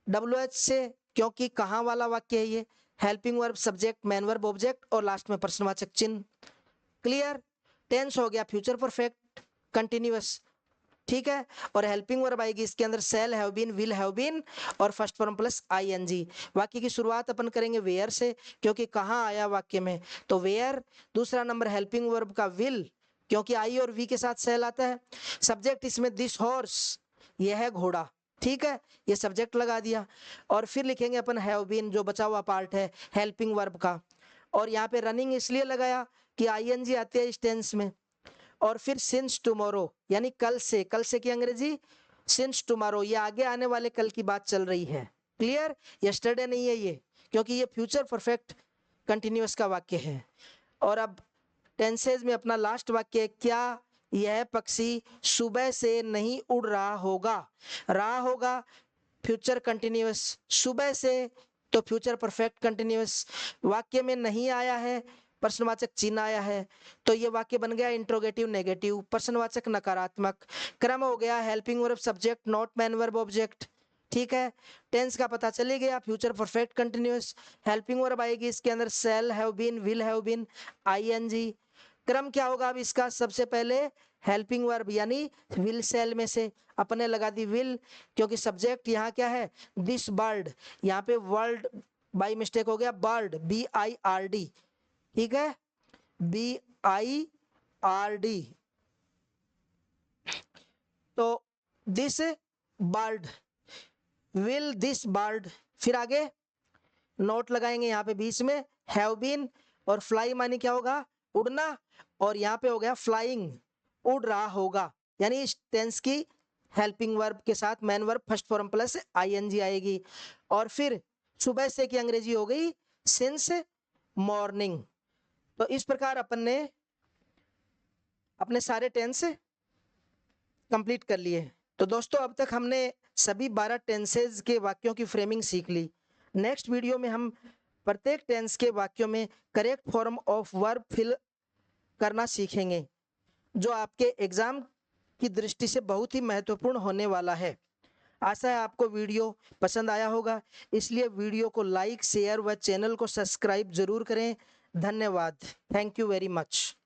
S1: WH से, क्योंकि कहाँ वाला वाक्य है ये। Helping verb, subject, man verb, object, और लास्ट में प्रश्नवाचक चिन्ह। क्लियर? टेंस हो गया फ्यूचर परफेक्ट कंटिन्यूअस, ठीक है। और हेल्पिंग वर्ब आएगी इसके अंदर shall, have been, will have been, और फर्स्ट फॉर्म प्लस ING। वाक्य की शुरुआत अपन करेंगे वेयर से, क्योंकि कहाँ आया वाक्य में, तो वेयर। दूसरा नंबर हेल्पिंग वर्ब का विल, क्योंकि I और V के साथ सेल आता है। सब्जेक्ट इसमें दिस हॉर्स, यह है घोड़ा, ठीक है, ये सब्जेक्ट लगा दिया। और फिर लिखेंगे अपन हैव बीन, जो बचा हुआ पार्ट है हेल्पिंग वर्ब का। और यहाँ पे रनिंग इसलिए लगाया कि ING आती है इस टेंस में। और फिर सिंस टुमारो यानी कल से, कल से की अंग्रेजी सिंस टुमारो, ये आगे आने वाले कल की बात चल रही है। क्लियर? यस्टरडे नहीं है ये, क्योंकि ये फ्यूचर परफेक्ट कंटिन्यूअस का वाक्य है। और अब टेंसेज में अपना लास्ट वाक्य, क्या यह पक्षी सुबह से नहीं उड़ रहा होगा फ्यूचर कंटिन्यूअस, सुबह से तो फ्यूचर परफेक्ट कंटिन्यूअस, वाक्य में नहीं आया है प्रश्नवाचक चिन्ह आया है, तो ये वाक्य बन गया इंट्रोगेटिव नेगेटिव, प्रश्नवाचक नकारात्मक। क्रम हो गया helping verb subject not main verb object, ठीक है। टेंस का पता चले गया, future perfect continuous, helping verb आएगी इसके अंदर shall have been, will have been, ING. क्रम क्या होगा अब इसका, सबसे पहले हेल्पिंग वर्ब यानी विल शैल में से अपने लगा दी विल, क्योंकि सब्जेक्ट यहाँ क्या है दिस बर्ड, यहाँ पे वर्ल्ड बाई मिस्टेक हो गया बर्ड, BIRD, ठीक है, BIRD। तो this bird, will this bird, फिर आगे नोट लगाएंगे यहाँ पे बीच में, हैव बीन, और फ्लाई मानी क्या होगा उड़ना, और यहाँ पे हो गया फ्लाइंग, उड़ रहा होगा, यानी इस टेंस की हेल्पिंग वर्ब के साथ man verb first form plus ING आएगी। और फिर सुबह से की अंग्रेजी हो गई सिंस मॉर्निंग। तो इस प्रकार अपन ने अपने सारे टेंस कंप्लीट कर लिए। तो दोस्तों अब तक हमने सभी 12 टेंसेज के वाक्यों की फ्रेमिंग सीख ली। नेक्स्ट वीडियो में हम प्रत्येक टेंस के वाक्यों में correct form of verb fill करना सीखेंगे, जो आपके एग्जाम की दृष्टि से बहुत ही महत्वपूर्ण होने वाला है। आशा है आपको वीडियो पसंद आया होगा, इसलिए वीडियो को लाइक शेयर व चैनल को सब्सक्राइब जरूर करें। धन्यवाद, थैंक यू वेरी मच।